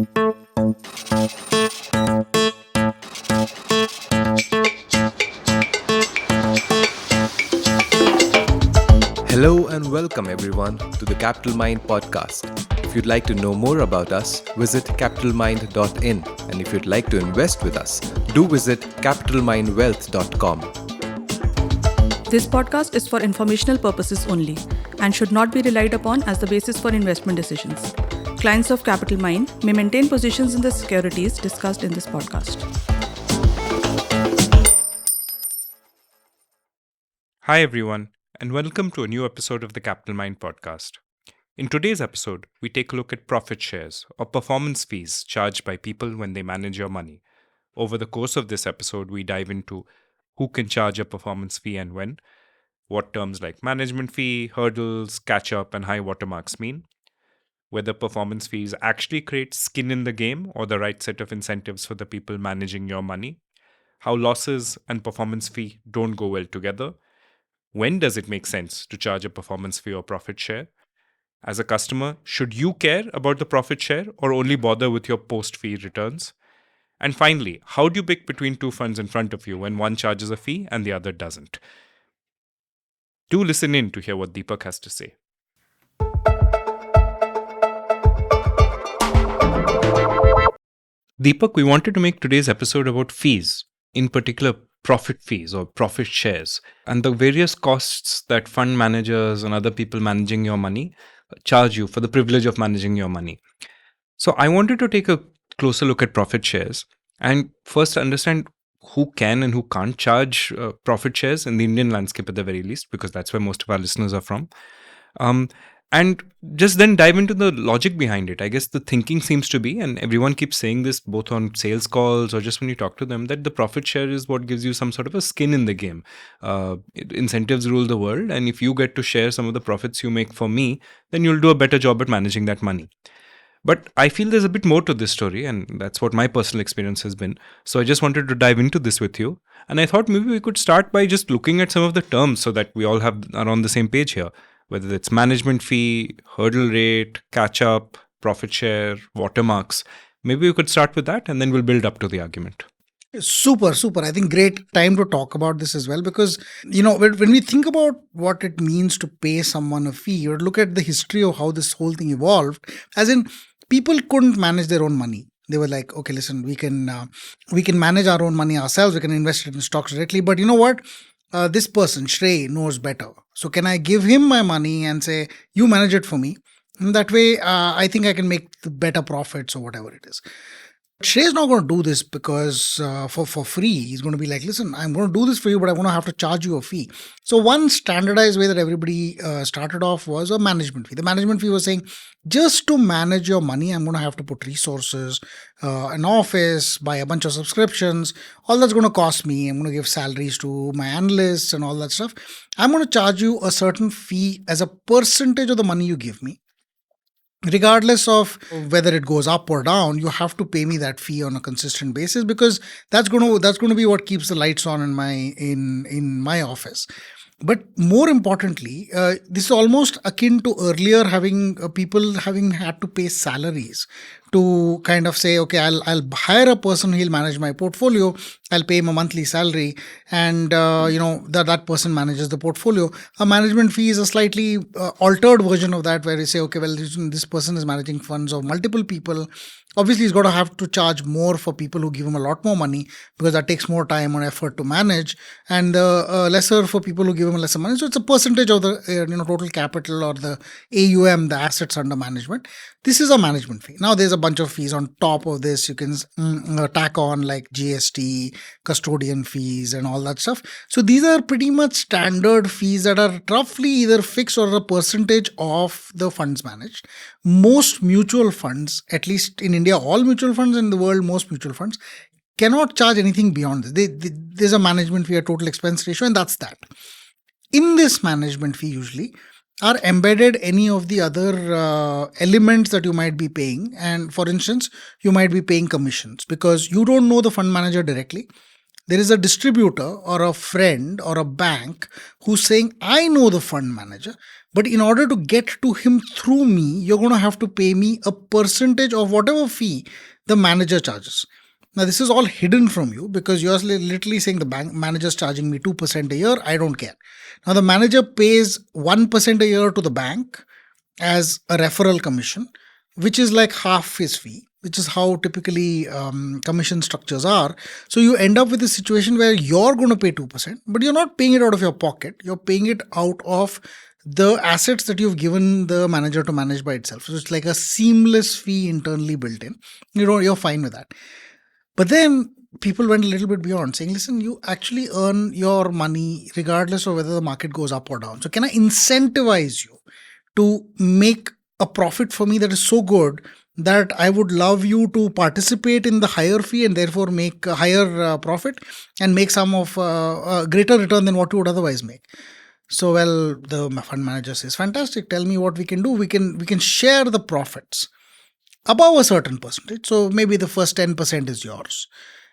Hello and welcome everyone to the Capital Mind podcast. If you'd like to know more about us, visit capitalmind.in, and if you'd like to invest with us, do visit capitalmindwealth.com. This podcast is for informational purposes only and should not be relied upon as the basis for investment decisions. Clients of Capital Mind may maintain positions in the securities discussed in this podcast. Hi everyone, and welcome to a new episode of the Capital Mind podcast. In today's episode, we take a look at profit shares or performance fees charged by people when they manage your money. Over the course of this episode, we dive into who can charge a performance fee and when, what terms like management fee, hurdles, catch-up, and high watermarks mean, whether performance fees actually create skin in the game or the right set of incentives for the people managing your money, how losses and performance fee don't go well together, when does it make sense to charge a performance fee or profit share? As a customer, should you care about the profit share or only bother with your post-fee returns? And finally, how do you pick between two funds in front of you when one charges a fee and the other doesn't? Do listen in to hear what Deepak has to say. Deepak, we wanted to make today's episode about fees, in particular profit fees or profit shares, and the various costs that fund managers and other people managing your money charge you for the privilege of managing your money. So I wanted to take a closer look at profit shares and first understand who can and who can't charge profit shares in the Indian landscape at the very least, because that's where most of our listeners are from. And just then dive into the logic behind it. I guess the thinking seems to be, and everyone keeps saying this both on sales calls or just when you talk to them, that the profit share is what gives you some sort of a skin in the game. Incentives rule the world, and if you get to share some of the profits you make for me, then you'll do a better job at managing that money. But I feel there's a bit more to this story, and that's what my personal experience has been. So I just wanted to dive into this with you. And I thought maybe we could start by just looking at some of the terms so that we all are on the same page here. Whether it's management fee, hurdle rate, catch-up, profit share, watermarks. Maybe we could start with that and then we'll build up to the argument. Super. I think great time to talk about this as well, because, when we think about what it means to pay someone a fee, or look at the history of how this whole thing evolved, as in people couldn't manage their own money. They were like, okay, listen, we can manage our own money ourselves. We can invest it in stocks directly. But you know what? This person, Shrey, knows better. So can I give him my money and say, you manage it for me? And that way, I think I can make the better profits or whatever it is. Shrey's not going to do this because for free. He's going to be like, listen, I'm going to do this for you, but I'm going to have to charge you a fee. So one standardized way that everybody started off was a management fee. The management fee was saying, just to manage your money, I'm going to have to put resources, an office, buy a bunch of subscriptions. All that's going to cost me. I'm going to give salaries to my analysts and all that stuff. I'm going to charge you a certain fee as a percentage of the money you give me. Regardless of whether it goes up or down, you have to pay me that fee on a consistent basis, because that's going to be what keeps the lights on in my office. But more importantly, this is almost akin to earlier people having had to pay salaries to kind of say, okay, I'll hire a person who'll manage my portfolio. I'll pay him a monthly salary, and that person manages the portfolio. A management fee is a slightly altered version of that, where you say, okay, well, this person is managing funds of multiple people. Obviously, he's got to have to charge more for people who give him a lot more money, because that takes more time and effort to manage, and lesser for people who give him lesser money. So it's a percentage of the total capital or the AUM, the assets under management. This is a management fee. Now, there's a bunch of fees on top of this. You can tack on like GST, custodian fees, and all that stuff. So these are pretty much standard fees that are roughly either fixed or a percentage of the funds managed. Most mutual funds, at least in India, all mutual funds in the world, most mutual funds cannot charge anything beyond this. There's a management fee, a total expense ratio, and that's that. In this management fee, usually are embedded any of the other elements that you might be paying. And for instance, you might be paying commissions because you don't know the fund manager directly. there is a distributor or a friend or a bank who's saying, I know the fund manager, but in order to get to him through me, you're going to have to pay me a percentage of whatever fee the manager charges. Now, this is all hidden from you because you're literally saying the bank manager's charging me 2% a year. I don't care. Now, the manager pays 1% a year to the bank as a referral commission, which is like half his fee, which is how typically commission structures are. So you end up with a situation where you're going to pay 2%, but you're not paying it out of your pocket. You're paying it out of the assets that you've given the manager to manage by itself. So it's like a seamless fee internally built in. You're fine with that. But then people went a little bit beyond, saying, listen, you actually earn your money regardless of whether the market goes up or down. So can I incentivize you to make a profit for me that is so good that I would love you to participate in the higher fee and therefore make a higher profit and make some of a greater return than what you would otherwise make? So, well, the fund manager says, fantastic, tell me what we can do. We can share the profits above a certain percentage. So maybe the first 10% is yours.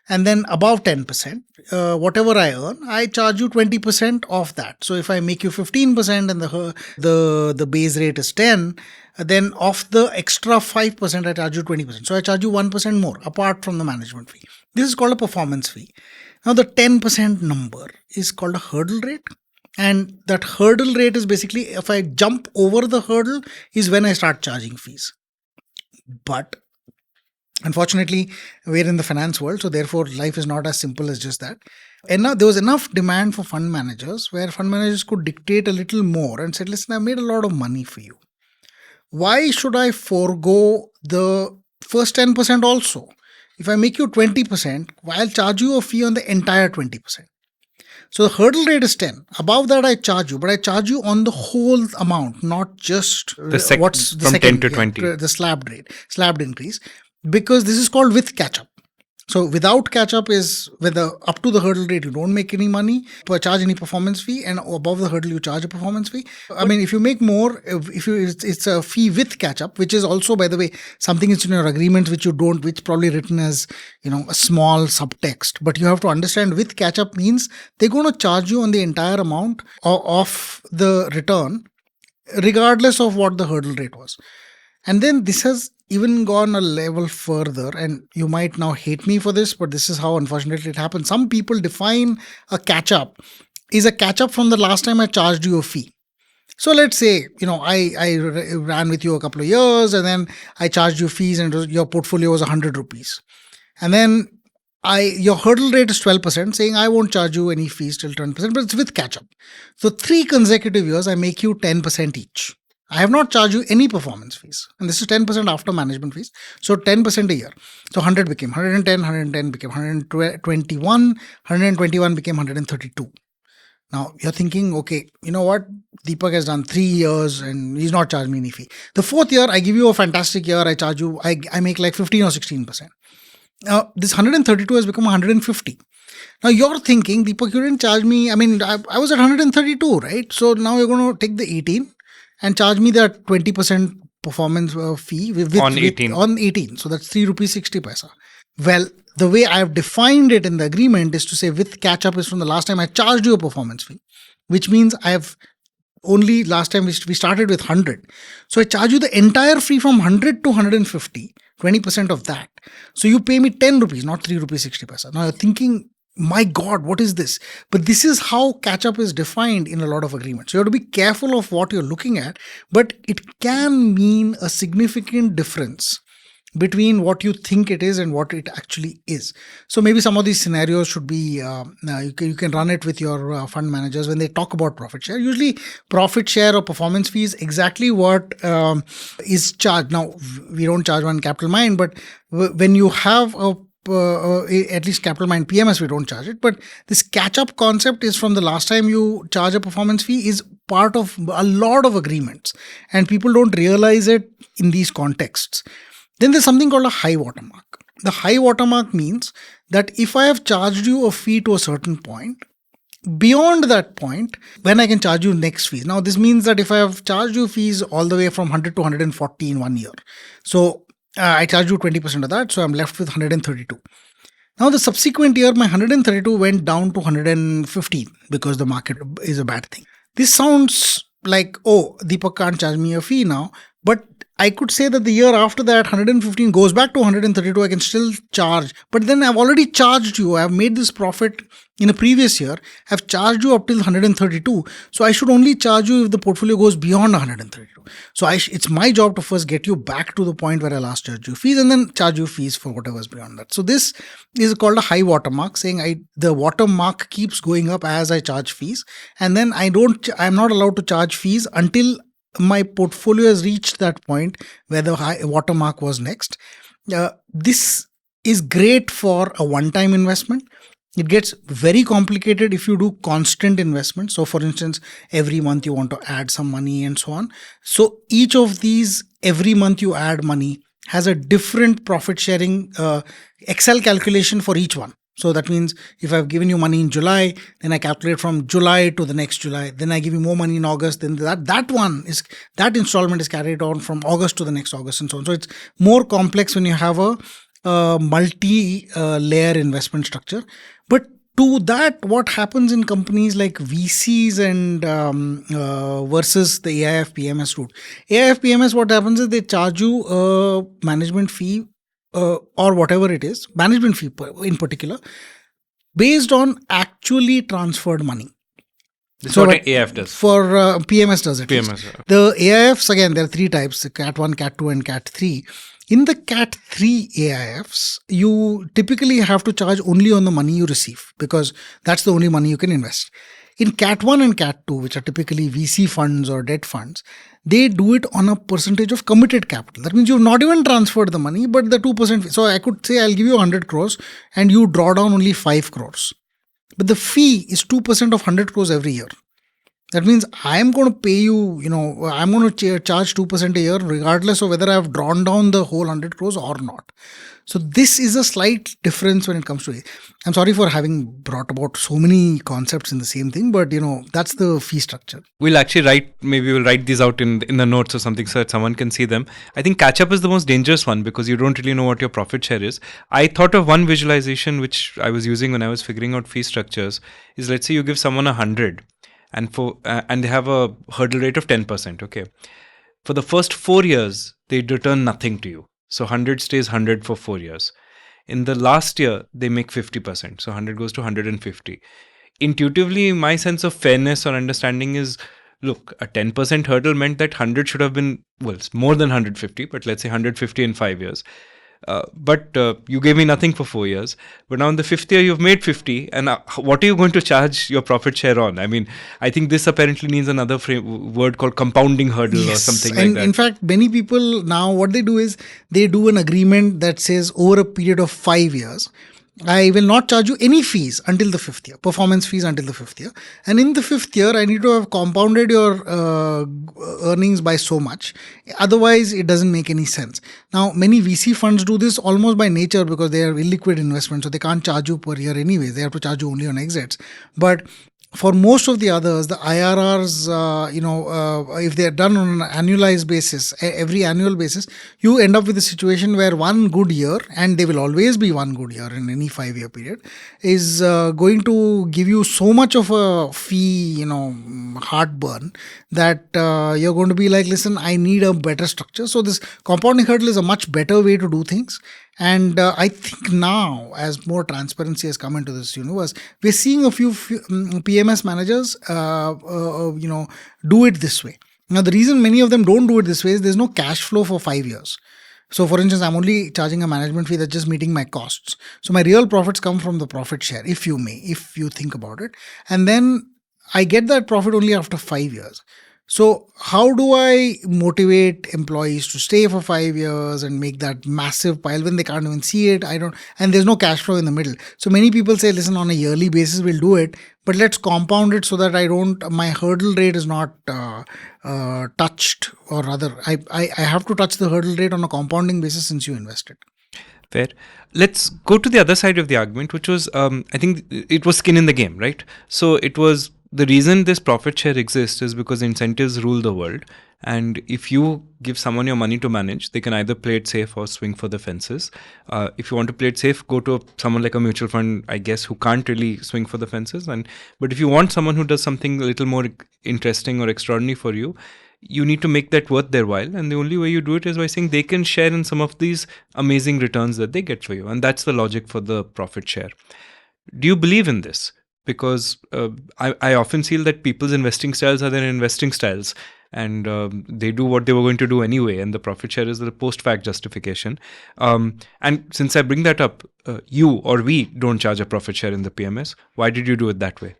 And then above 10%, whatever I earn, I charge you 20% of that. So if I make you 15% and the base rate is 10, then of the extra 5%, I charge you 20%. So I charge you 1% more apart from the management fee. This is called a performance fee. Now the 10% number is called a hurdle rate. And that hurdle rate is basically, if I jump over the hurdle, is when I start charging fees. But unfortunately, we're in the finance world, so therefore life is not as simple as just that. And now there was enough demand for fund managers where fund managers could dictate a little more and said, listen, I've made a lot of money for you. Why should I forego the first 10% also? If I make you 20%, I'll charge you a fee on the entire 20%. So the hurdle rate is 10. Above that, I charge you, but I charge you on the whole amount, not just from 10 to 20. The slabbed increase, because this is called with catch-up. So without catch-up is whether up to the hurdle rate, you don't make any money, charge any performance fee, and above the hurdle, you charge a performance fee. I mean, if you make more, it's a fee with catch-up, which is also, by the way, something that's in your agreement, which probably written as, a small subtext. But you have to understand with catch-up means they're going to charge you on the entire amount of the return, regardless of what the hurdle rate was. And then this has even gone a level further, and you might now hate me for this, but this is how unfortunately it happens. Some people define a catch-up is a catch-up from the last time I charged you a fee. So let's say, I ran with you a couple of years and then I charged you fees and your portfolio was 100 rupees. And then your hurdle rate is 12%, saying I won't charge you any fees till 10%, but it's with catch-up. So 3 consecutive years, I make you 10% each. I have not charged you any performance fees. And this is 10% after management fees. So 10% a year. So 100 became 110, 110 became 121, 121 became 132. Now you're thinking, okay, you know what? Deepak has done 3 years and he's not charged me any fee. The 4th year, I give you a fantastic year. I charge you, I make like 15 or 16%. Now this 132 has become 150. Now you're thinking, Deepak, you didn't charge me. I mean, I was at 132, right? So now you're going to take the 18 and charge me that 20% performance fee on 18. On 18. So that's 3 rupees 60 paisa. Well, the way I have defined it in the agreement is to say with catch-up is from the last time I charged you a performance fee, which means I have only last time we started with 100. So I charge you the entire fee from 100 to 150, 20% of that. So you pay me 10 rupees, not 3 rupees 60 paisa. Now you're thinking, my God, what is this? But this is how catch-up is defined in a lot of agreements. So you have to be careful of what you're looking at, but it can mean a significant difference between what you think it is and what it actually is. So maybe some of these scenarios should be, you can run it with your fund managers when they talk about profit share. Usually profit share or performance fee is exactly what is charged. Now, we don't charge on Capital Mind, but when you have at least Capital Mind PMS, we don't charge it. But this catch-up concept is from the last time you charge a performance fee is part of a lot of agreements. And people don't realize it in these contexts. Then there's something called a high watermark. The high watermark means that if I have charged you a fee to a certain point, beyond that point, when I can charge you next fees. Now, this means that if I have charged you fees all the way from 100 to 140 in 1 year, so I charge you 20% of that, so I'm left with 132. Now, the subsequent year, my 132 went down to 115 because the market is a bad thing. This sounds like, oh, Deepak can't charge me a fee now. But I could say that the year after that, 115 goes back to 132, I can still charge. But then I've already charged you. I've made this profit in a previous year. I've charged you up till 132. So I should only charge you if the portfolio goes beyond 132. So it's my job to first get you back to the point where I last charged you fees and then charge you fees for whatever's beyond that. So this is called a high watermark, saying the watermark keeps going up as I charge fees. And then I'm not allowed to charge fees until my portfolio has reached that point where the high watermark was next. This is great for a one-time investment. It gets very complicated if you do constant investment. So for instance, every month you want to add some money and so on. So each of these, every month you add money, has a different profit sharing Excel calculation for each one. So that means if I've given you money in July, then I calculate from July to the next July. Then I give you more money in August. Then that installment is carried on from August to the next August and so on. So it's more complex when you have a multi-layer investment structure. But to that, what happens in companies like VCs and versus the AIF PMS route. AIF PMS, what happens is they charge you a management fee or whatever it is, management fee in particular, based on actually transferred money. That's what AIF does. For PMS does it. PMS. The AIFs, again, there are three types, Cat 1, Cat 2 and Cat 3. In the Cat 3 AIFs, you typically have to charge only on the money you receive because that's the only money you can invest. In Cat 1 and Cat 2, which are typically VC funds or debt funds, they do it on a percentage of committed capital. That means you've not even transferred the money, but the 2%. So I could say I'll give you 100 crores and you draw down only 5 crores. But the fee is 2% of 100 crores every year. That means I'm going to pay you, I'm going to charge 2% a year regardless of whether I've drawn down the whole 100 crores or not. So this is a slight difference when it comes to it. I'm sorry for having brought about so many concepts in the same thing, but that's the fee structure. We'll actually we'll write these out in the notes or something so that someone can see them. I think Catchup is the most dangerous one because you don't really know what your profit share is. I thought of one visualization which I was using when I was figuring out fee structures is, let's say you give someone 100 and they have a hurdle rate of 10%. Okay. For the first 4 years, they return nothing to you. So 100 stays 100 for 4 years. In the last year, they make 50%. So 100 goes to 150. Intuitively, my sense of fairness or understanding is, look, a 10% hurdle meant that 100 should have been, it's more than 150, but let's say 150 in 5 years. But you gave me nothing for 4 years. But now in the 5th year, you've made 50. And what are you going to charge your profit share on? I mean, I think this apparently needs another word called compounding hurdle or something like that. In fact, many people now, what they do is they do an agreement that says over a period of 5 years, I will not charge you any fees until the 5th year, performance fees until the 5th year. And in the 5th year, I need to have compounded your earnings by so much. Otherwise, it doesn't make any sense. Now, many VC funds do this almost by nature because they are illiquid investments. So they can't charge you per year anyways. They have to charge you only on exits. But for most of the others, the IRRs, if they are done on an annualized basis, every annual basis, you end up with a situation where one good year, and there will always be one good year in any 5-year period, is going to give you so much of a fee, heartburn that you're going to be like, listen, I need a better structure. So this compounding hurdle is a much better way to do things. And I think now, as more transparency has come into this universe, we're seeing a few PMS managers, do it this way. Now, the reason many of them don't do it this way is there's no cash flow for 5 years. So, for instance, I'm only charging a management fee that's just meeting my costs. So, my real profits come from the profit share, if you think about it. And then I get that profit only after 5 years. So how do I motivate employees to stay for 5 years and make that massive pile when they can't even see it? And there's no cash flow in the middle. So many people say, listen, on a yearly basis, we'll do it, but let's compound it so that my hurdle rate is not touched, or rather, I have to touch the hurdle rate on a compounding basis since you invested. Fair. Let's go to the other side of the argument, which was, I think it was skin in the game, right? So it was The reason this profit share exists is because incentives rule the world. And if you give someone your money to manage, they can either play it safe or swing for the fences. If you want to play it safe, go to someone like a mutual fund, I guess, who can't really swing for the fences. But if you want someone who does something a little more interesting or extraordinary for you, you need to make that worth their while. And the only way you do it is by saying they can share in some of these amazing returns that they get for you. And that's the logic for the profit share. Do you believe in this? Because I often feel that people's investing styles are their investing styles, and they do what they were going to do anyway, and the profit share is the post-fact justification. And since I bring that up, you or we don't charge a profit share in the PMS. Why did you do it that way?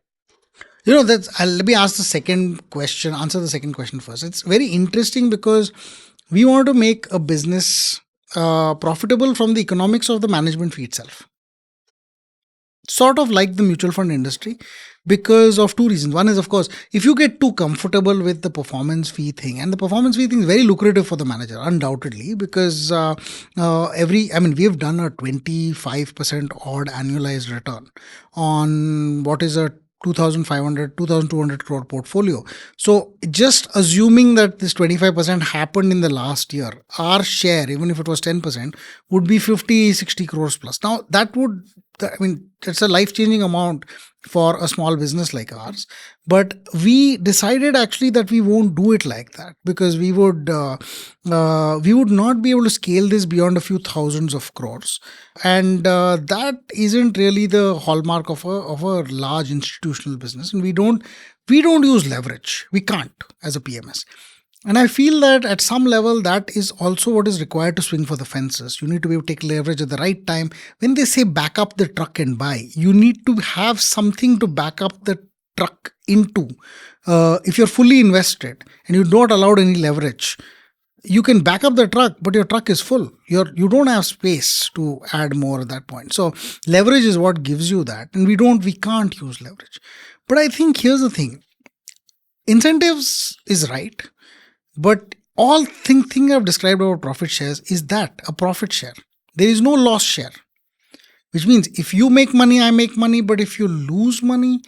Let me ask the second question, answer the second question first. It's very interesting because we want to make a business profitable from the economics of the management fee itself. Sort of like the mutual fund industry, because of two reasons. One is, of course, if you get too comfortable with the performance fee thing, and the performance fee thing is very lucrative for the manager, undoubtedly, because we have done a 25% odd annualized return on what is a 2,200 crore portfolio. So just assuming that this 25% happened in the last year, our share, even if it was 10%, would be 50, 60 crores plus. Now that's a life-changing amount for a small business like ours. But we decided actually that we won't do it like that, because we would not be able to scale this beyond a few thousands of crores, and that isn't really the hallmark of a large institutional business. And we don't use leverage. We can't as a PMS. And I feel that at some level, that is also what is required to swing for the fences. You need to be able to take leverage at the right time. When they say back up the truck and buy, you need to have something to back up the truck into. If you're fully invested and you're not allowed any leverage, you can back up the truck, but your truck is full. You don't have space to add more at that point. So leverage is what gives you that. And we can't use leverage. But I think here's the thing. Incentives is right. But all thing I've described about profit shares is that a profit share. There is no loss share, which means if you make money, I make money. But if you lose money,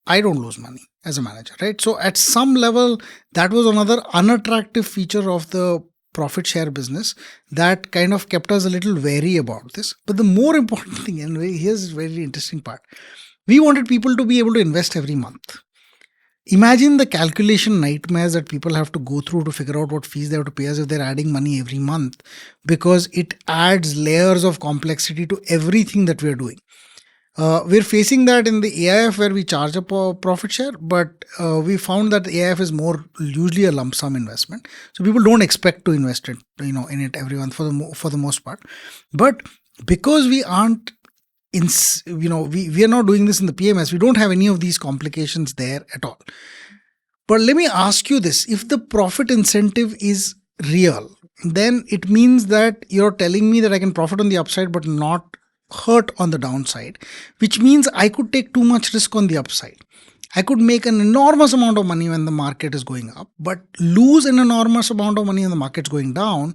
I don't lose money as a manager, right? So at some level, that was another unattractive feature of the profit share business that kind of kept us a little wary about this. But the more important thing, and here's a very interesting part, we wanted people to be able to invest every month. Imagine the calculation nightmares that people have to go through to figure out what fees they have to pay us if they're adding money every month, because it adds layers of complexity to everything that we're doing. We're facing that in the AIF where we charge a profit share, but we found that the AIF is more usually a lump sum investment. So people don't expect to invest it, in it every month for the most part. But because we aren't we are not doing this in the PMS, we don't have any of these complications there at all. But let me ask you this. If the profit incentive is real, then it means that you're telling me that I can profit on the upside but not hurt on the downside, which means I could take too much risk on the upside. I could make an enormous amount of money when the market is going up, but lose an enormous amount of money when the market's going down.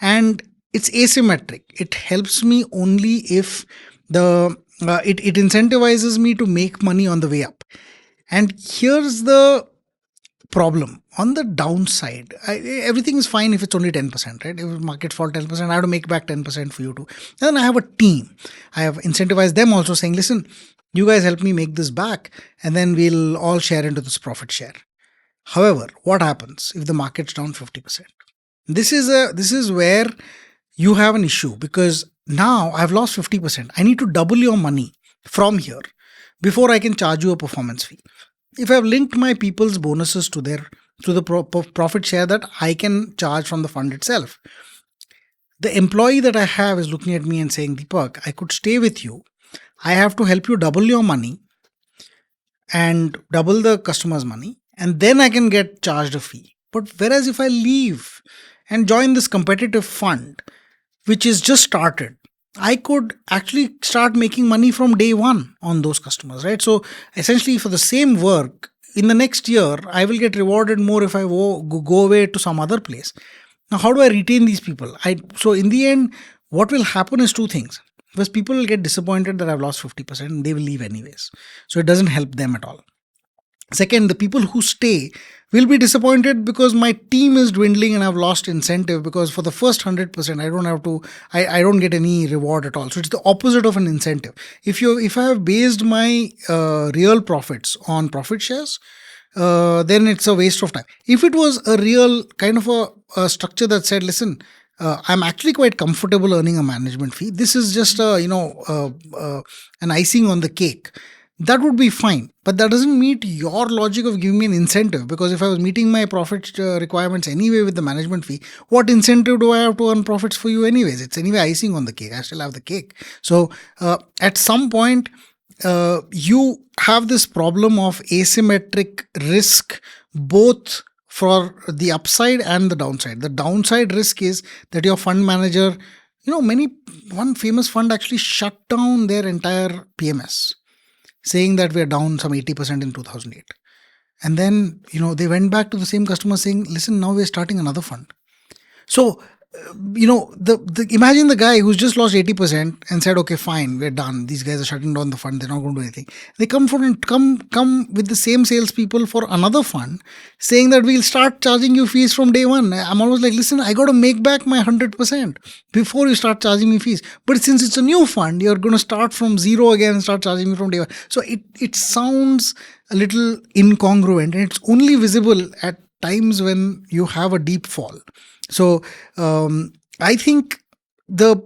And it's asymmetric. It helps me only if it incentivizes me to make money on the way up. And here's the problem. On the downside, everything is fine if it's only 10%, right? If markets fall 10%, I have to make back 10% for you too. And then I have a team. I have incentivized them also, saying, listen, you guys help me make this back, and then we'll all share into this profit share. However, what happens if the market's down 50%? This is where you have an issue, because now I've lost 50%. I need to double your money from here before I can charge you a performance fee. If I've linked my people's bonuses to the profit share that I can charge from the fund itself, the employee that I have is looking at me and saying, Deepak, I could stay with you. I have to help you double your money and double the customer's money, and then I can get charged a fee. But whereas if I leave and join this competitive fund, which is just started, I could actually start making money from day one on those customers, right? So essentially for the same work, in the next year, I will get rewarded more if I go away to some other place. Now, how do I retain these people? So in the end, what will happen is two things. First, people will get disappointed that I've lost 50% and they will leave anyways. So it doesn't help them at all. Second, the people who stay will be disappointed because my team is dwindling and I've lost incentive, because for the first 100% I don't get any reward at all. So it's the opposite of an incentive. If I have based my real profits on profit shares, then it's a waste of time. If it was a real kind of a structure that said, listen, I'm actually quite comfortable earning a management fee, this is just an icing on the cake, that would be fine. But that doesn't meet your logic of giving me an incentive, because if I was meeting my profit requirements anyway with the management fee, what incentive do I have to earn profits for you anyways? It's anyway icing on the cake. I still have the cake. So at some point, you have this problem of asymmetric risk, both for the upside and the downside. The downside risk is that your fund manager, one famous fund actually shut down their entire PMS, saying that we're down some 80% in 2008. And then, they went back to the same customer saying, listen, now we're starting another fund. So, imagine the guy who's just lost 80% and said, okay, fine, we're done. These guys are shutting down the fund. They're not going to do anything. They come with the same salespeople for another fund saying that we'll start charging you fees from day one. I'm almost like, listen, I got to make back my 100% before you start charging me fees. But since it's a new fund, you're going to start from zero again and start charging me from day one. So it sounds a little incongruent, and it's only visible at times when you have a deep fall. So I think the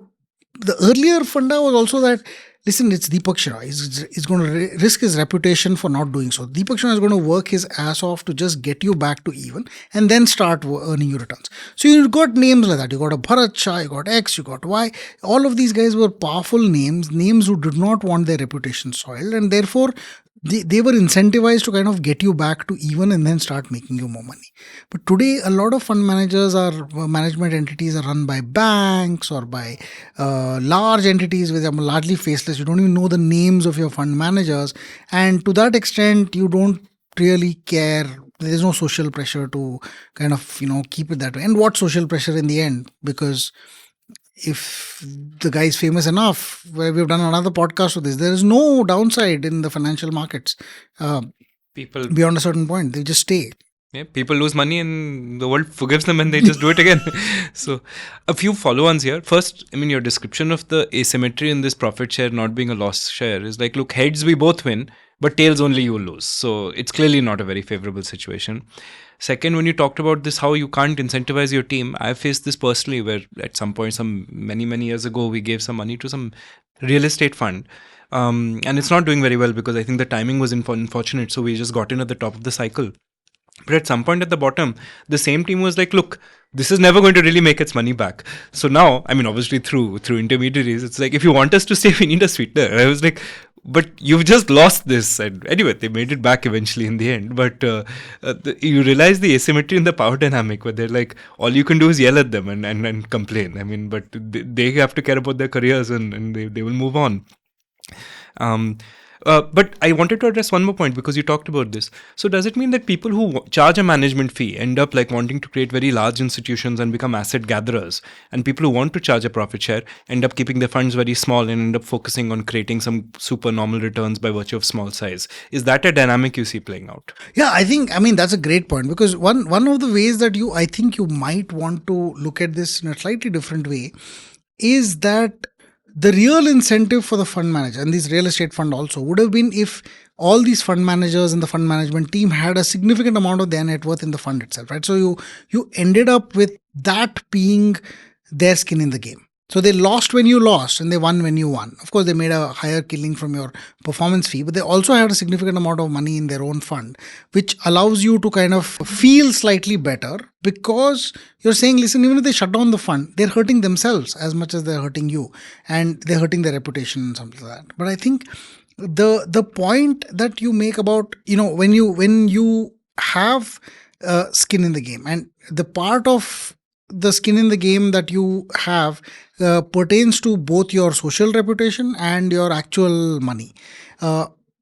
earlier funda was also that, listen, it's Deepak Shah. He's going to risk his reputation for not doing so. Deepak Shah is going to work his ass off to just get you back to even and then start earning you returns. So you've got names like that. You got a Bharat Shah, you got X, you got Y. All of these guys were powerful names who did not want their reputation soiled, and therefore they were incentivized to kind of get you back to even and then start making you more money. But today, a lot of fund management entities are run by banks or by large entities which are largely faceless. You don't even know the names of your fund managers. And to that extent, you don't really care. There's no social pressure to kind of, keep it that way. And what social pressure in the end? Because if the guy is famous enough, where we've done another podcast with this, there is no downside in the financial markets. People beyond a certain point, they just stay. Yeah, people lose money and the world forgives them and they just do it again. So a few follow-ons here. First, your description of the asymmetry in this profit share not being a loss share is like, look, heads we both win, but tails only you lose. So it's clearly not a very favorable situation. Second, when you talked about this, how you can't incentivize your team, I faced this personally, where at some point, many years ago, we gave some money to some real estate fund. And it's not doing very well because I think the timing was unfortunate. So we just got in at the top of the cycle. But at some point at the bottom, the same team was like, look, this is never going to really make its money back. So now, obviously through intermediaries, it's like, if you want us to stay, we need a sweetener. I was like, but you've just lost this. And anyway, they made it back eventually in the end. But you realize the asymmetry in the power dynamic, where they're like, all you can do is yell at them and complain. But they have to care about their careers and they will move on. But I wanted to address one more point, because you talked about this. So does it mean that people who charge a management fee end up like wanting to create very large institutions and become asset gatherers, and people who want to charge a profit share end up keeping their funds very small and end up focusing on creating some super normal returns by virtue of small size? Is that a dynamic you see playing out? Yeah, I think, that's a great point, because one of the ways that I think you might want to look at this in a slightly different way is that the real incentive for the fund manager and this real estate fund also would have been if all these fund managers and the fund management team had a significant amount of their net worth in the fund itself, right? So you ended up with that being their skin in the game. So they lost when you lost and they won when you won. Of course, they made a higher killing from your performance fee, but they also had a significant amount of money in their own fund, which allows you to kind of feel slightly better, because you're saying, listen, even if they shut down the fund, they're hurting themselves as much as they're hurting you, and they're hurting their reputation and something like that. But I think the point that you make about, when you have skin in the game, and the part of the skin in the game that you have pertains to both your social reputation and your actual money.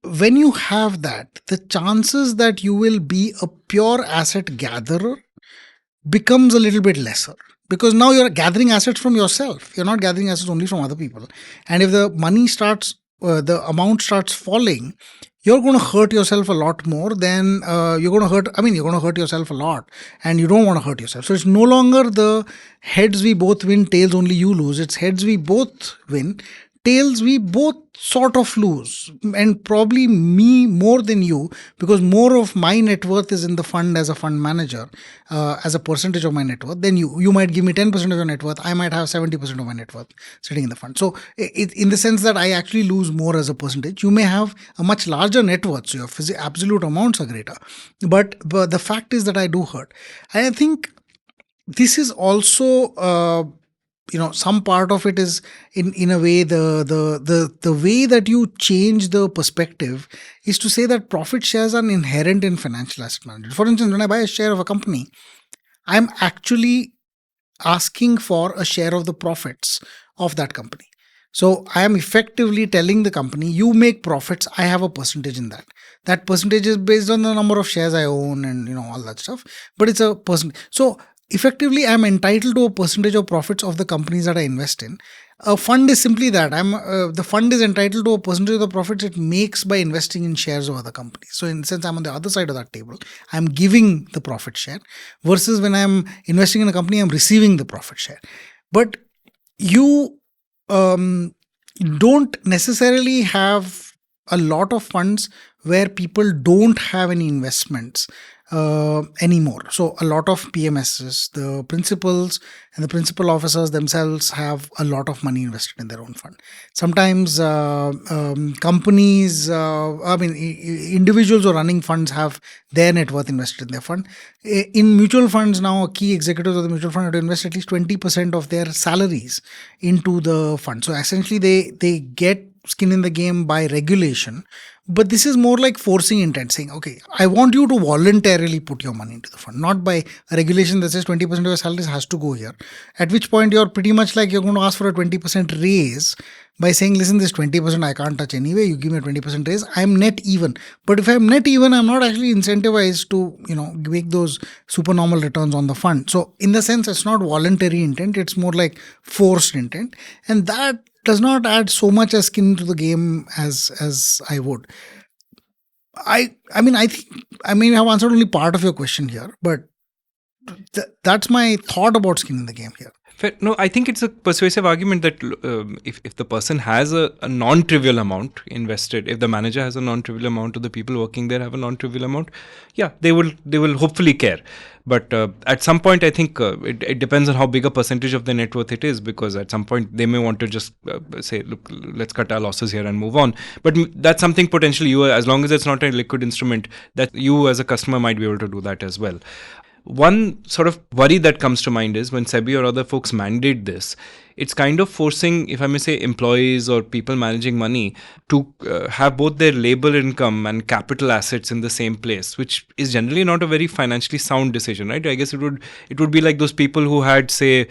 When you have that, the chances that you will be a pure asset gatherer becomes a little bit lesser, because now you're gathering assets from yourself. You're not gathering assets only from other people. And if the money starts, the amount starts falling, you're going to hurt yourself a lot more than you're going to hurt yourself a lot, and you don't want to hurt yourself. So it's no longer the heads we both win, tails only you lose. It's heads we both win, tails we both sort of lose, and probably me more than you, because more of my net worth is in the fund as a fund manager, as a percentage of my net worth. Then you might give me 10% of your net worth, I might have 70% of my net worth sitting in the fund. So in the sense that I actually lose more as a percentage. You may have a much larger net worth, so your absolute amounts are greater, but the fact is that I do hurt. And I think this is also some part of it is in a way the way that you change the perspective is to say that profit shares are inherent in financial asset management. For instance, when I buy a share of a company, I'm actually asking for a share of the profits of that company. So I am effectively telling the company, you make profits, I have a percentage in that. That percentage is based on the number of shares I own and all that stuff, but it's a percent. So effectively, I'm entitled to a percentage of profits of the companies that I invest in. A fund is simply that. The fund is entitled to a percentage of the profits it makes by investing in shares of other companies. So in a sense, I'm on the other side of that table. I'm giving the profit share, versus when I'm investing in a company, I'm receiving the profit share. But you don't necessarily have a lot of funds where people don't have any investments anymore. So a lot of PMSs, the principals and the principal officers themselves have a lot of money invested in their own fund. Sometimes companies, individuals who are running funds have their net worth invested in their fund. In mutual funds now, key executives of the mutual fund have to invest at least 20% of their salaries into the fund. So essentially they get skin in the game by regulation. But this is more like forcing intent, saying, okay, I want you to voluntarily put your money into the fund, not by a regulation that says 20% of your salaries has to go here. At which point you're pretty much like you're going to ask for a 20% raise by saying, listen, this 20% I can't touch anyway. You give me a 20% raise. I'm net even. But if I'm net even, I'm not actually incentivized to, make those supernormal returns on the fund. So in the sense, it's not voluntary intent. It's more like forced intent. And that does not add so much as skin to the game as I would. I think I may have answered only part of your question here, but that's my thought about skin in the game here. No, I think it's a persuasive argument that if the person has a non-trivial amount invested, if the manager has a non-trivial amount, or the people working there have a non-trivial amount, yeah, they will hopefully care. But at some point, I think it depends on how big a percentage of the net worth it is, because at some point they may want to just say, look, let's cut our losses here and move on. But that's something potentially you, as long as it's not a liquid instrument, that you as a customer might be able to do that as well. One sort of worry that comes to mind is when SEBI or other folks mandate this, it's kind of forcing, if I may say, employees or people managing money to have both their labor income and capital assets in the same place, which is generally not a very financially sound decision, right? I guess it would be like those people who had, say,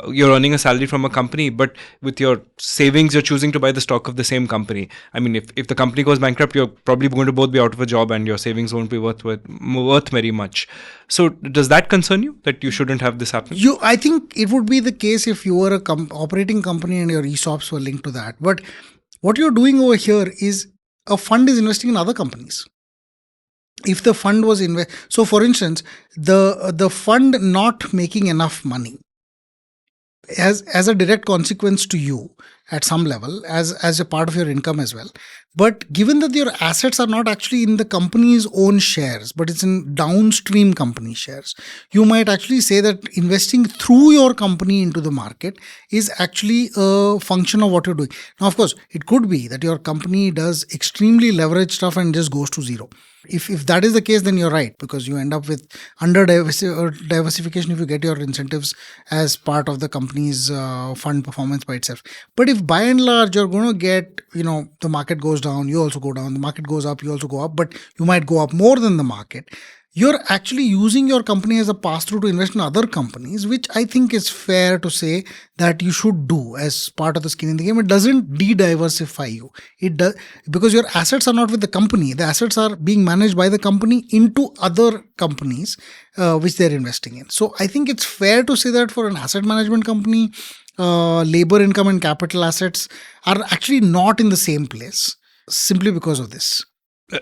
you're earning a salary from a company, but with your savings, you're choosing to buy the stock of the same company. I mean, if the company goes bankrupt, you're probably going to both be out of a job and your savings won't be worth very much. So does that concern you, that you shouldn't have this happen? I think it would be the case if you were a operating company and your ESOPs were linked to that. But what you're doing over here is a fund is investing in other companies. If the fund was so for instance, the fund not making enough money as a direct consequence to you at some level, as a part of your income as well. But given that your assets are not actually in the company's own shares, but it's in downstream company shares, you might actually say that investing through your company into the market is actually a function of what you're doing. Now, of course, it could be that your company does extremely leveraged stuff and just goes to zero. If that is the case, then you're right, because you end up with under diversification if you get your incentives as part of the company's fund performance by itself. But if by and large you're going to get, the market goes down, you also go down, the market goes up, you also go up, but you might go up more than the market, you're actually using your company as a pass-through to invest in other companies, which I think is fair to say that you should do as part of the skin in the game. It doesn't de-diversify you. It does, because your assets are not with the company. The assets are being managed by the company into other companies which they're investing in. So I think it's fair to say that for an asset management company, labor income and capital assets are actually not in the same place simply because of this.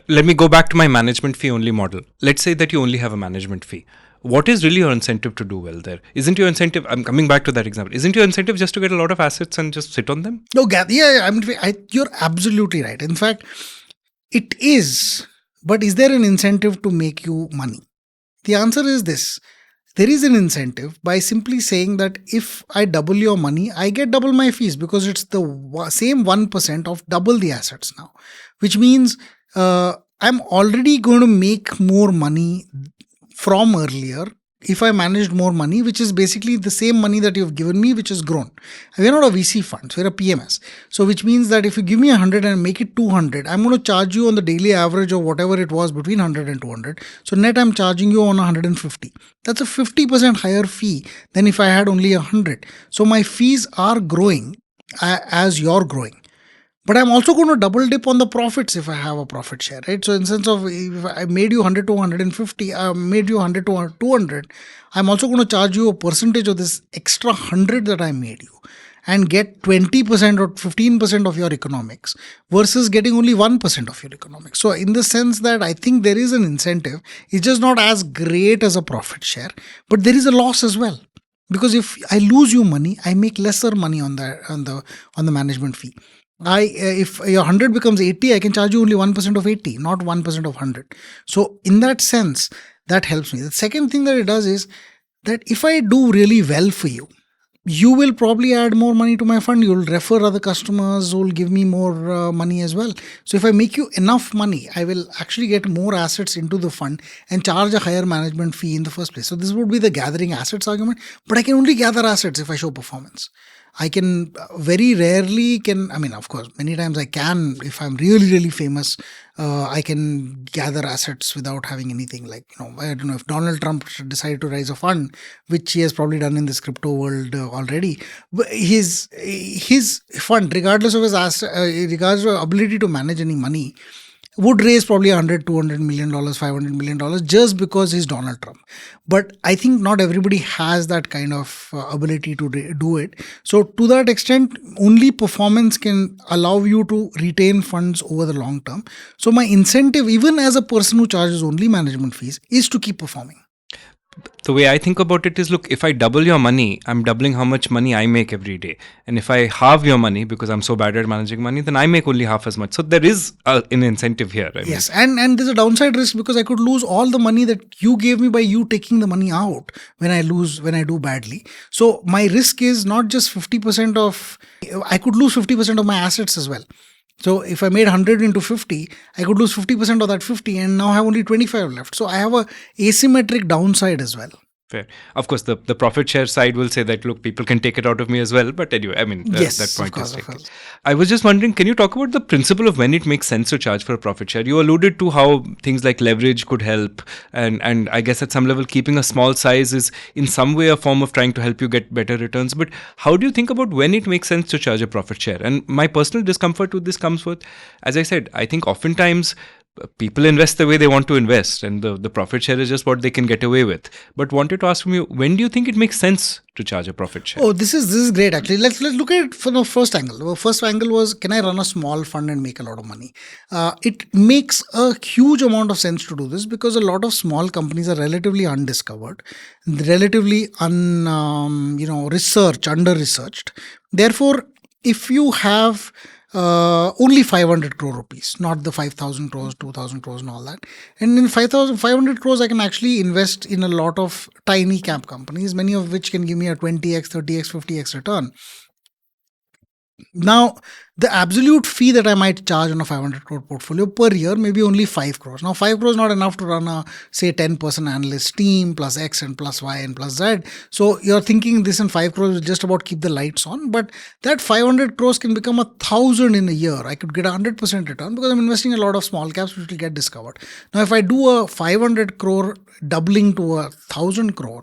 Let me go back to my management fee only model. Let's say that you only have a management fee. What is really your incentive to do well there? Isn't your incentive, I'm coming back to that example, isn't your incentive just to get a lot of assets and just sit on them? No, you're absolutely right. In fact, it is. But is there an incentive to make you money? The answer is this. There is an incentive by simply saying that if I double your money, I get double my fees, because it's the same 1% of double the assets now, which means I'm already going to make more money from earlier if I managed more money, which is basically the same money that you've given me, which has grown. We're not a VC fund, we're a PMS. So which means that if you give me 100 and make it 200, I'm going to charge you on the daily average of whatever it was between 100 and 200. So net I'm charging you on 150. That's a 50% higher fee than if I had only 100. So my fees are growing as you're growing. But I'm also going to double dip on the profits if I have a profit share, right? So in sense of, if I made you 100 to 150, I made you 100 to 200, I'm also going to charge you a percentage of this extra 100 that I made you and get 20% or 15% of your economics versus getting only 1% of your economics. So in the sense that I think there is an incentive, it's just not as great as a profit share, but there is a loss as well. Because if I lose you money, I make lesser money on the management fee. If your 100 becomes 80, I can charge you only 1% of 80, not 1% of 100. So in that sense, that helps me. The second thing that it does is that if I do really well for you, you will probably add more money to my fund. You'll refer other customers who will give me more money as well. So if I make you enough money, I will actually get more assets into the fund and charge a higher management fee in the first place. So this would be the gathering assets argument, but I can only gather assets if I show performance. I can very rarely of course, many times I can, if I'm really, really famous, I can gather assets without having anything like, I don't know if Donald Trump decided to raise a fund, which he has probably done in this crypto world already. But his fund, regardless of his regardless of ability to manage any money, would raise probably $100, $200 million, $500 million just because he's Donald Trump. But I think not everybody has that kind of ability to do it. So to that extent, only performance can allow you to retain funds over the long term. So my incentive, even as a person who charges only management fees, is to keep performing. The way I think about it is, look, if I double your money, I'm doubling how much money I make every day. And if I halve your money because I'm so bad at managing money, then I make only half as much. So there is an incentive here. Yes, and there's a downside risk because I could lose all the money that you gave me by you taking the money out when I do badly. So my risk is not just 50% I could lose 50% of my assets as well. So if I made 100 into 50, I could lose 50% of that 50 and now have only 25 left. So I have a asymmetric downside as well. Fair. Of course, the profit share side will say that, look, people can take it out of me as well. But anyway, yes, that point of course, is taken. I was just wondering, can you talk about the principle of when it makes sense to charge for a profit share? You alluded to how things like leverage could help. And I guess at some level, keeping a small size is in some way a form of trying to help you get better returns. But how do you think about when it makes sense to charge a profit share? And my personal discomfort with this comes with, as I said, I think oftentimes people invest the way they want to invest, and the profit share is just what they can get away with. But wanted to ask from you, when do you think it makes sense to charge a profit share? Oh, this is great actually. Let's look at it from the first angle. The first angle was, can I run a small fund and make a lot of money? It makes a huge amount of sense to do this because a lot of small companies are relatively undiscovered, relatively under-researched. Therefore, if you have only 500 crore rupees, not the 5,000 crores, 2,000 crores and all that. And in 500 crores, I can actually invest in a lot of tiny cap companies, many of which can give me a 20x, 30x, 50x return. Now, the absolute fee that I might charge on a 500 crore portfolio per year may be only 5 crores. Now, 5 crores is not enough to run a, say, 10-person analyst team plus X and plus Y and plus Z. So you're thinking this and 5 crores is just about keep the lights on. But that 500 crores can become 1,000 in a year. I could get 100% return because I'm investing in a lot of small caps which will get discovered. Now, if I do a 500 crore doubling to 1,000 crore,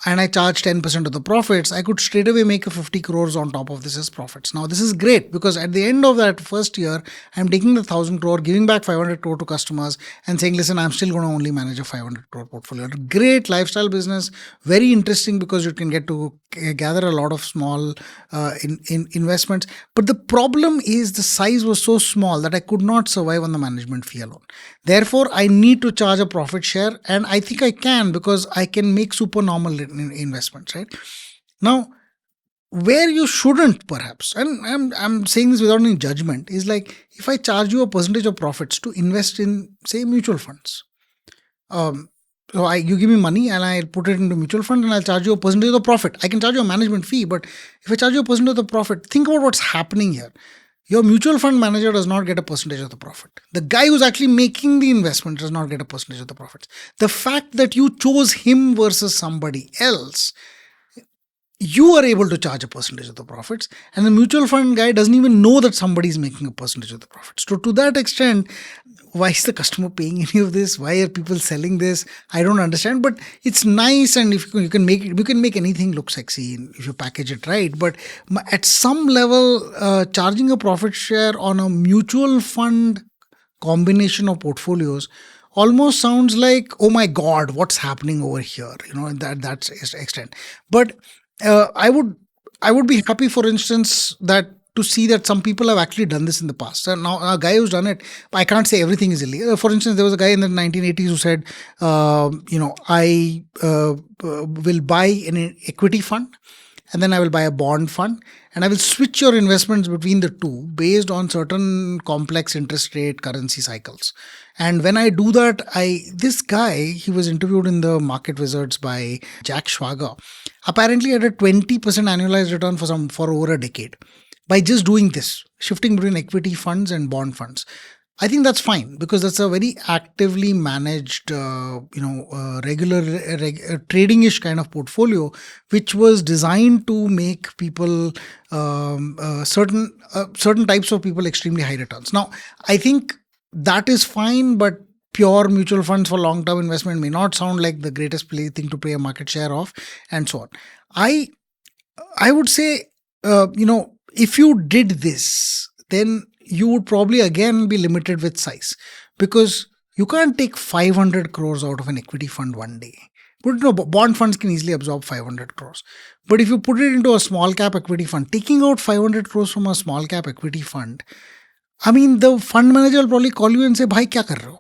and I charge 10% of the profits, I could straight away make a 50 crores on top of this as profits. Now, this is great because at the end of that first year, I'm taking the 1,000 crore, giving back 500 crore to customers and saying, listen, I'm still going to only manage a 500 crore portfolio. Great lifestyle business, very interesting because you can get to gather a lot of small investments. But the problem is the size was so small that I could not survive on the management fee alone. Therefore, I need to charge a profit share, and I think I can because I can make supernormal investments, right? Now, where you shouldn't perhaps, and I'm saying this without any judgment, is like if I charge you a percentage of profits to invest in, say, mutual funds. So you give me money and I put it into mutual fund and I'll charge you a percentage of the profit. I can charge you a management fee, but if I charge you a percentage of the profit, think about what's happening here. Your mutual fund manager does not get a percentage of the profit. The guy who's actually making the investment does not get a percentage of the profits. The fact that you chose him versus somebody else, you are able to charge a percentage of the profits, and the mutual fund guy doesn't even know that somebody is making a percentage of the profits. So to that extent, why is the customer paying any of this? Why are people selling this? I don't understand, but it's nice, and if you can make it, you can make anything look sexy if you package it right. But at some level, charging a profit share on a mutual fund combination of portfolios almost sounds like, oh my God, what's happening over here? That's extent. But I would be happy, for instance, to see that some people have actually done this in the past. And now a guy who's done it, I can't say everything is illegal. For instance, there was a guy in the 1980s who said, I will buy an equity fund, and then I will buy a bond fund, and I will switch your investments between the two based on certain complex interest rate currency cycles. And when I do that, this guy, he was interviewed in the Market Wizards by Jack Schwager, apparently had a 20% annualized return for over a decade by just doing this, shifting between equity funds and bond funds. I think that's fine because that's a very actively managed, regular trading-ish kind of portfolio, which was designed to make people, certain types of people, extremely high returns. Now, I think that is fine, but pure mutual funds for long-term investment may not sound like the greatest thing to pay a market share of, and so on. I would say, if you did this, then you would probably again be limited with size, because you can't take 500 crores out of an equity fund one day. But bond funds can easily absorb 500 crores. But if you put it into a small cap equity fund, taking out 500 crores from a small cap equity fund, I mean, the fund manager will probably call you and say, "Bhai, kya kar rahe ho?"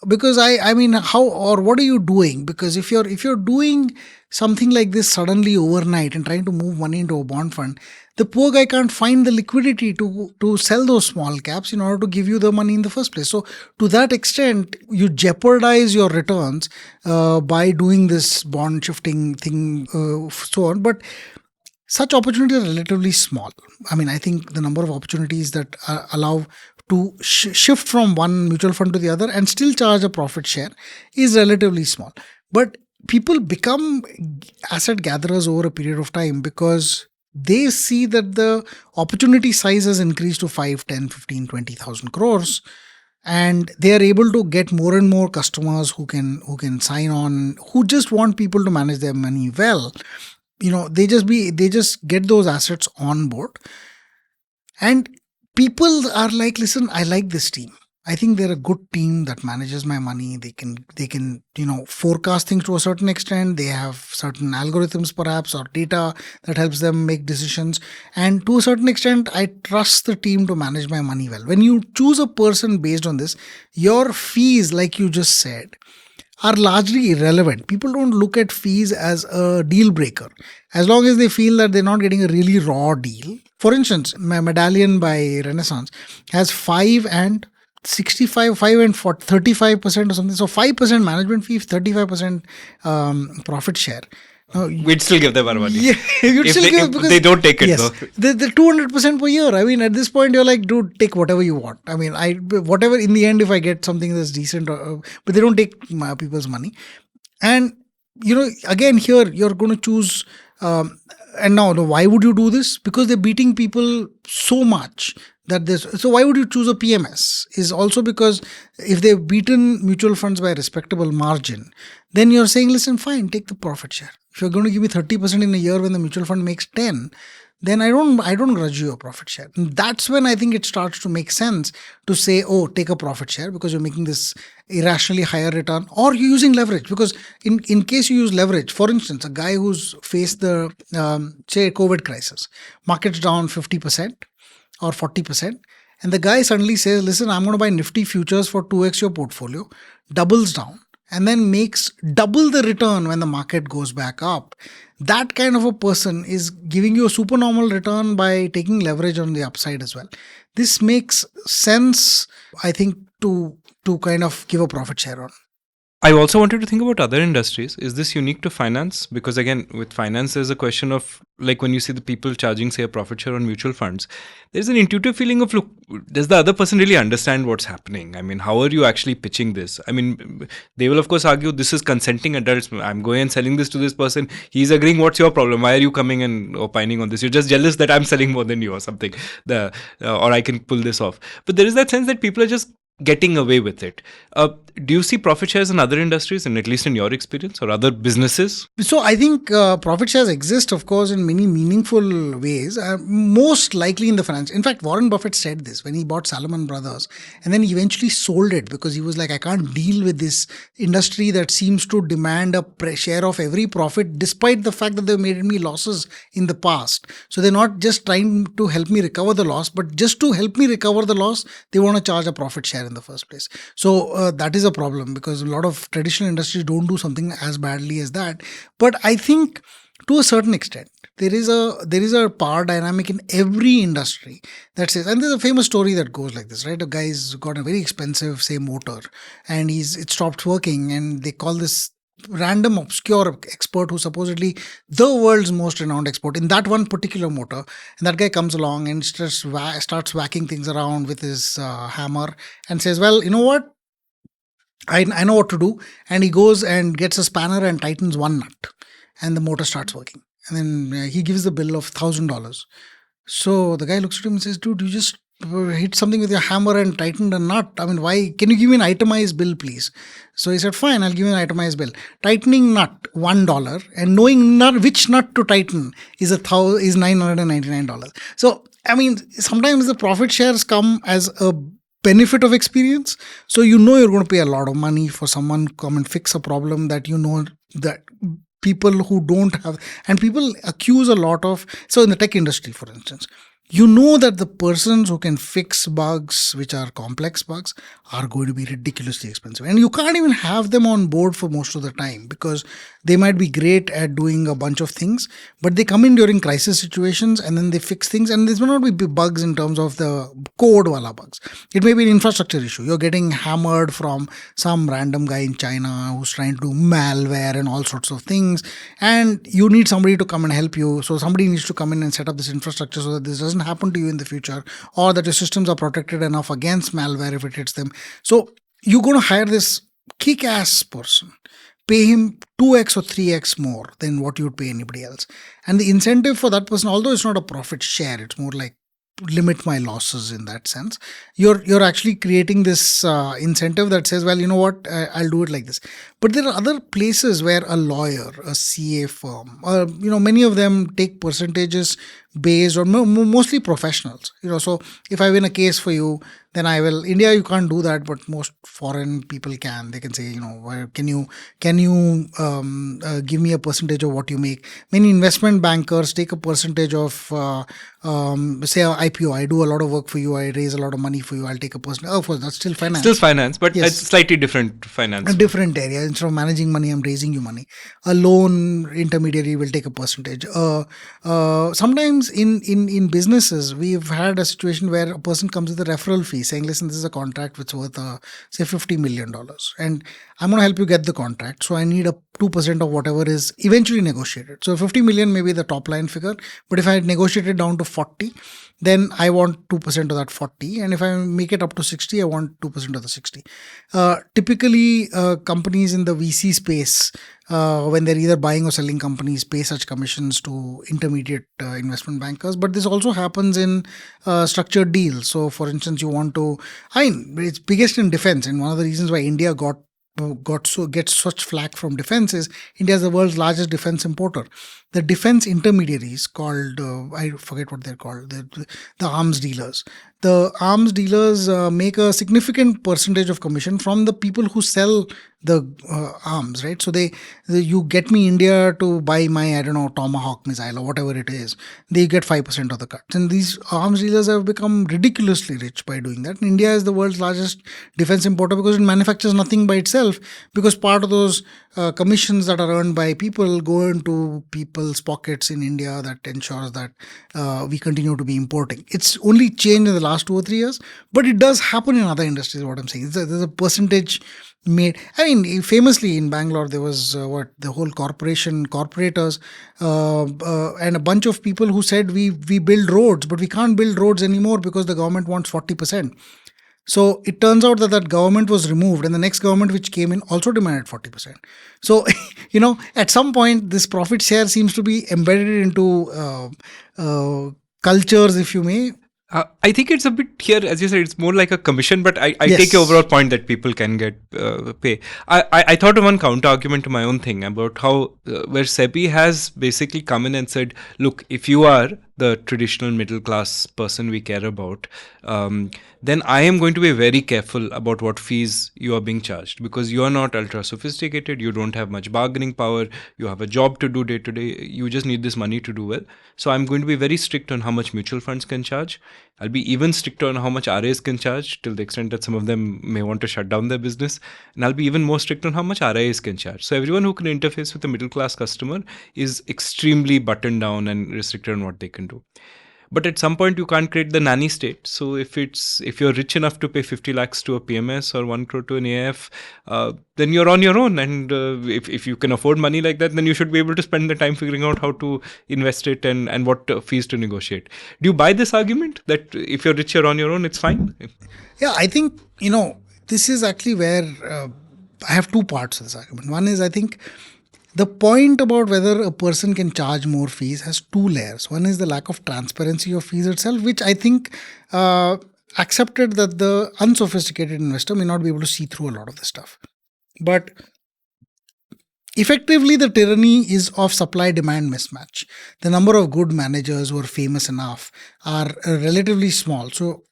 Because I mean, how or what are you doing? Because if you're doing something like this suddenly overnight and trying to move money into a bond fund, the poor guy can't find the liquidity to sell those small caps in order to give you the money in the first place. So to that extent, you jeopardize your returns by doing this bond shifting thing, so on. But such opportunities are relatively small. I mean, I think the number of opportunities that allow to shift from one mutual fund to the other and still charge a profit share is relatively small. But people become asset gatherers over a period of time because they see that the opportunity size has increased to 5, 10, 15, 20,000 crores, and they are able to get more and more customers who can sign on, who just want people to manage their money well. They just get those assets on board, and people are like, listen, I like this team. I think they're a good team that manages my money. They can forecast things to a certain extent. They have certain algorithms perhaps or data that helps them make decisions. And to a certain extent, I trust the team to manage my money well. When you choose a person based on this, your fees, like you just said, are largely irrelevant. People don't look at fees as a deal breaker. As long as they feel that they're not getting a really raw deal. For instance, my medallion by Renaissance has 5 and 65, 5 and 35% or something. So 5% management fee, 35% profit share. We'd still give them our money. Yeah, you'd still give because they don't take it. Yes, the 200% per year. I mean, at this point, you're like, dude, take whatever you want. I mean, whatever in the end, if I get something that's decent, but they don't take people's money. And again, here you're going to choose. And now, why would you do this? Because they're beating people so much that this. So why would you choose a PMS? Is also because if they've beaten mutual funds by a respectable margin, then you're saying, listen, fine, take the profit share. If you're going to give me 30% in a year when the mutual fund makes 10, then I don't grudge you a profit share. And that's when I think it starts to make sense to say, oh, take a profit share because you're making this irrationally higher return, or you're using leverage. Because in case you use leverage, for instance, a guy who's faced the say COVID crisis, market's down 50% or 40%, and the guy suddenly says, listen, I'm going to buy Nifty futures for 2x your portfolio, doubles down, and then makes double the return when the market goes back up. That kind of a person is giving you a supernormal return by taking leverage on the upside as well. This makes sense, I think, to kind of give a profit share on. I also wanted to think about other industries. Is this unique to finance? Because again, with finance, there's a question of, like, when you see the people charging, say, a profit share on mutual funds, there's an intuitive feeling of, look, does the other person really understand what's happening? I mean, how are you actually pitching this? I mean, they will, of course, argue this is consenting adults. I'm going and selling this to this person. He's agreeing. What's your problem? Why are you coming and opining on this? You're just jealous that I'm selling more than you or something, or I can pull this off. But there is that sense that people are just getting away with it. Do you see profit shares in other industries, and at least in your experience, or other businesses? So I think profit shares exist, of course, in many meaningful ways, most likely in the finance. In fact, Warren Buffett said this when he bought Salomon Brothers, and then he eventually sold it because he was like, I can't deal with this industry that seems to demand a share of every profit, despite the fact that they've made me losses in the past. So they're not just trying to help me recover the loss, but just to help me recover the loss, they want to charge a profit share in the first place. So that is a problem, because a lot of traditional industries don't do something as badly as that. But I think to a certain extent, there is a power dynamic in every industry that says, and there's a famous story that goes like this, right? A guy's got a very expensive, say, motor, and it stopped working, and they call this random obscure expert who's supposedly the world's most renowned expert in that one particular motor, and that guy comes along and starts whacking things around with his hammer and says, well, you know what, I know what to do. And he goes and gets a spanner and tightens one nut, and the motor starts working. And then he gives the bill of $1,000. So the guy looks at him and says, dude, you just hit something with your hammer and tightened a nut. I mean, why? Can you give me an itemized bill, please? So he said, fine, I'll give you an itemized bill. Tightening nut, $1, and knowing which nut to tighten is $999. So, I mean, sometimes the profit shares come as a benefit of experience. So you know you're going to pay a lot of money for someone to come and fix a problem that you know that people who don't have, and people accuse a lot of, so in the tech industry, for instance, you know that the persons who can fix bugs, which are complex bugs, are going to be ridiculously expensive. And you can't even have them on board for most of the time, because they might be great at doing a bunch of things, but they come in during crisis situations and then they fix things. And this may not be bugs in terms of the code wala bugs. It may be an infrastructure issue. You're getting hammered from some random guy in China who's trying to do malware and all sorts of things. And you need somebody to come and help you. So somebody needs to come in and set up this infrastructure so that this doesn't happen to you in the future, or that your systems are protected enough against malware if it hits them. So you're going to hire this kick-ass person, pay him 2x or 3x more than what you would pay anybody else. And the incentive for that person, although it's not a profit share, it's more like limit my losses in that sense. You're actually creating this incentive that says, well, you know what, I'll do it like this. But there are other places where a lawyer, a CA firm, many of them take percentages based on mostly professionals. So if I win a case for you, then I will. India, you can't do that, but most foreign people can. They can say, can you give me a percentage of what you make? Many investment bankers take a percentage of, say, IPO. I do a lot of work for you. I raise a lot of money for you. I'll take a percentage. Oh, of course, that's still finance. Still finance, but yes. It's slightly different finance. A different area. Instead of managing money, I'm raising you money. A loan intermediary will take a percentage. Sometimes in businesses, we've had a situation where a person comes with a referral fee saying, listen, this is a contract which is worth, say, $50 million. And I'm going to help you get the contract. So I need a 2% of whatever is eventually negotiated. So 50 million may be the top line figure. But if I had negotiated down to 40, then I want 2% of that 40. And if I make it up to 60, I want 2% of the 60. Typically, companies in the VC space, when they're either buying or selling companies, pay such commissions to intermediate investment bankers. But this also happens in structured deals. So, for instance, you want to, it's biggest in defense. And one of the reasons why India gets such flack from defense is India is the world's largest defense importer. The defense intermediaries called, I forget what they're called, the arms dealers. The arms dealers make a significant percentage of commission from the people who sell the arms, right? So you get me India to buy my, I don't know, Tomahawk missile or whatever it is. They get 5% of the cut. And these arms dealers have become ridiculously rich by doing that. And India is the world's largest defense importer because it manufactures nothing by itself, because part of those commissions that are earned by people go into people's pockets in India. That ensures that we continue to be importing. It's only changed in the last 2 or 3 years, but it does happen in other industries. What I'm saying is there's a percentage made. I mean, famously in Bangalore, there was the whole corporators, and a bunch of people who said we build roads, but we can't build roads anymore because the government wants 40%. So it turns out that government was removed, and the next government which came in also demanded 40%. So, at some point, this profit share seems to be embedded into cultures, if you may. I think it's a bit here, as you said, it's more like a commission, but I Yes. take your overall point that people can get pay. I thought of one counter argument to my own thing about how where SEBI has basically come in and said, look, if you are the traditional middle class person we care about, then I am going to be very careful about what fees you are being charged, because you are not ultra sophisticated, you don't have much bargaining power, you have a job to do day to day, you just need this money to do well. So I'm going to be very strict on how much mutual funds can charge. I'll be even stricter on how much RAs can charge, till the extent that some of them may want to shut down their business. And I'll be even more strict on how much RIAs can charge. So everyone who can interface with a middle class customer is extremely buttoned down and restricted on what they can do. But at some point you can't create the nanny state. So if you're rich enough to pay 50 lakhs to a PMS or 1 crore to an AIF, then you're on your own. And if you can afford money like that, then you should be able to spend the time figuring out how to invest it and what fees to negotiate. Do you buy this argument that if you're rich, you're on your own, it's fine? Yeah, I think, this is actually where I have two parts of this argument. One is, I think the point about whether a person can charge more fees has two layers. One is the lack of transparency of fees itself, which I think accepted that the unsophisticated investor may not be able to see through a lot of this stuff. But effectively, the tyranny is of supply-demand mismatch. The number of good managers who are famous enough are relatively small. So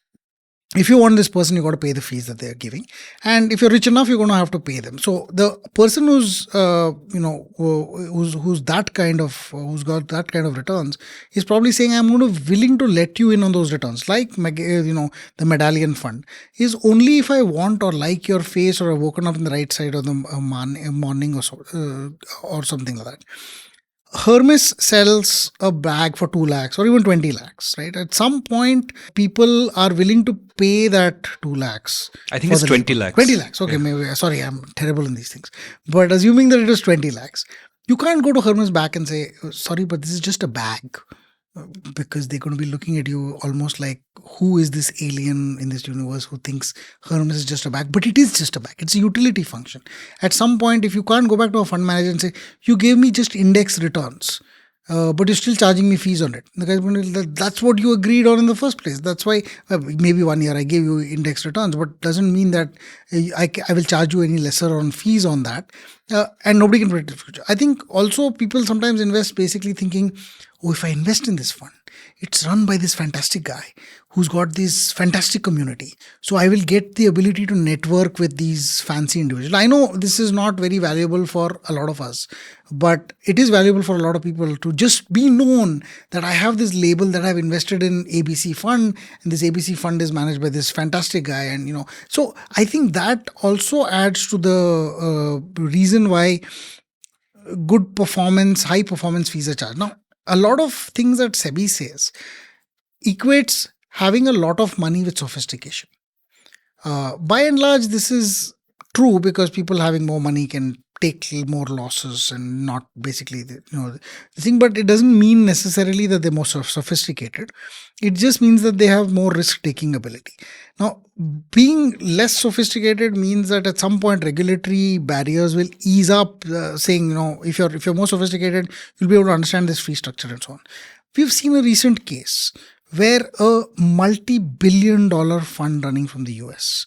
if you want this person, you got to pay the fees that they are giving, and if you're rich enough, you're going to have to pay them. So the person who's who's that kind of who's got that kind of returns is probably saying, I'm going to willing to let you in on those returns. Like the medallion fund is only if I want or like your face, or I've woken up in the right side of the morning or so, or something like that. Hermes sells a bag for 2 lakhs or even 20 lakhs, right? At some point, people are willing to pay that 2 lakhs. I think it's 20 lakhs. 20 lakhs. Okay, maybe. Sorry, I'm terrible in these things. But assuming that it is 20 lakhs, you can't go to Hermes back and say, sorry, but this is just a bag. Because they're going to be looking at you almost like, who is this alien in this universe who thinks Hermes is just a bag? But it is just a bag. It's a utility function. At some point, if you can't go back to a fund manager and say, you gave me just index returns, but you're still charging me fees on it. The guy's going to, that's what you agreed on in the first place. That's why maybe 1 year I gave you index returns, but doesn't mean that I will charge you any lesser on fees on that. And nobody can predict the future. I think also people sometimes invest basically thinking, oh, if I invest in this fund, it's run by this fantastic guy who's got this fantastic community. So I will get the ability to network with these fancy individuals. I know this is not very valuable for a lot of us, but it is valuable for a lot of people to just be known that I have this label that I've invested in ABC fund, and this ABC fund is managed by this fantastic guy. And, so I think that also adds to the reason why good performance, high performance fees are charged. Now, a lot of things that SEBI says equates having a lot of money with sophistication. By and large, this is true because people having more money can take more losses and not basically the thing. But it doesn't mean necessarily that they're more sophisticated. It just means that they have more risk taking ability. Now, being less sophisticated means that at some point regulatory barriers will ease up, saying, if you're more sophisticated, you'll be able to understand this fee structure and so on. We've seen a recent case where a multi-billion-dollar fund running from the US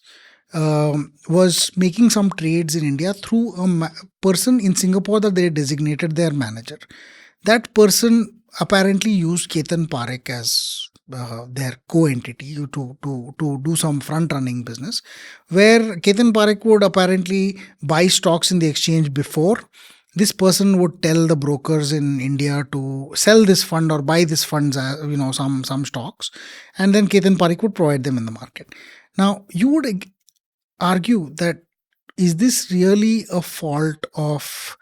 was making some trades in India through a person in Singapore that they designated their manager. That person apparently used Ketan Parekh as their co-entity to do some front-running business, where Ketan Parekh would apparently buy stocks in the exchange before. This person would tell the brokers in India to sell this fund or buy this fund's, some stocks, and then Ketan Parekh would provide them in the market. Now, you would argue that is this really a fault of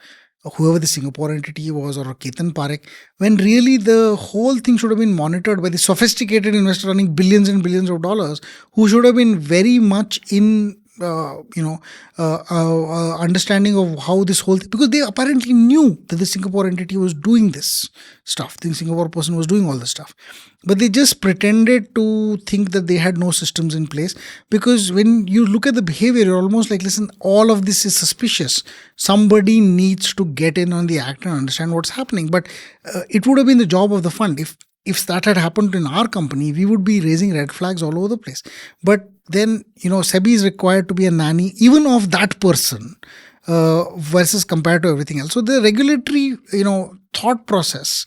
whoever the Singapore entity was or Ketan Parekh, when really the whole thing should have been monitored by the sophisticated investor running billions and billions of dollars, who should have been very much in understanding of how this whole thing, because they apparently knew that the Singapore entity was doing this stuff. The Singapore person was doing all this stuff, but they just pretended to think that they had no systems in place. Because when you look at the behavior, you're almost like, listen, all of this is suspicious. Somebody needs to get in on the act and understand what's happening. But it would have been the job of the fund. If that had happened in our company, we would be raising red flags all over the place. But then, SEBI is required to be a nanny, even of that person, versus compared to everything else. So the regulatory, thought process,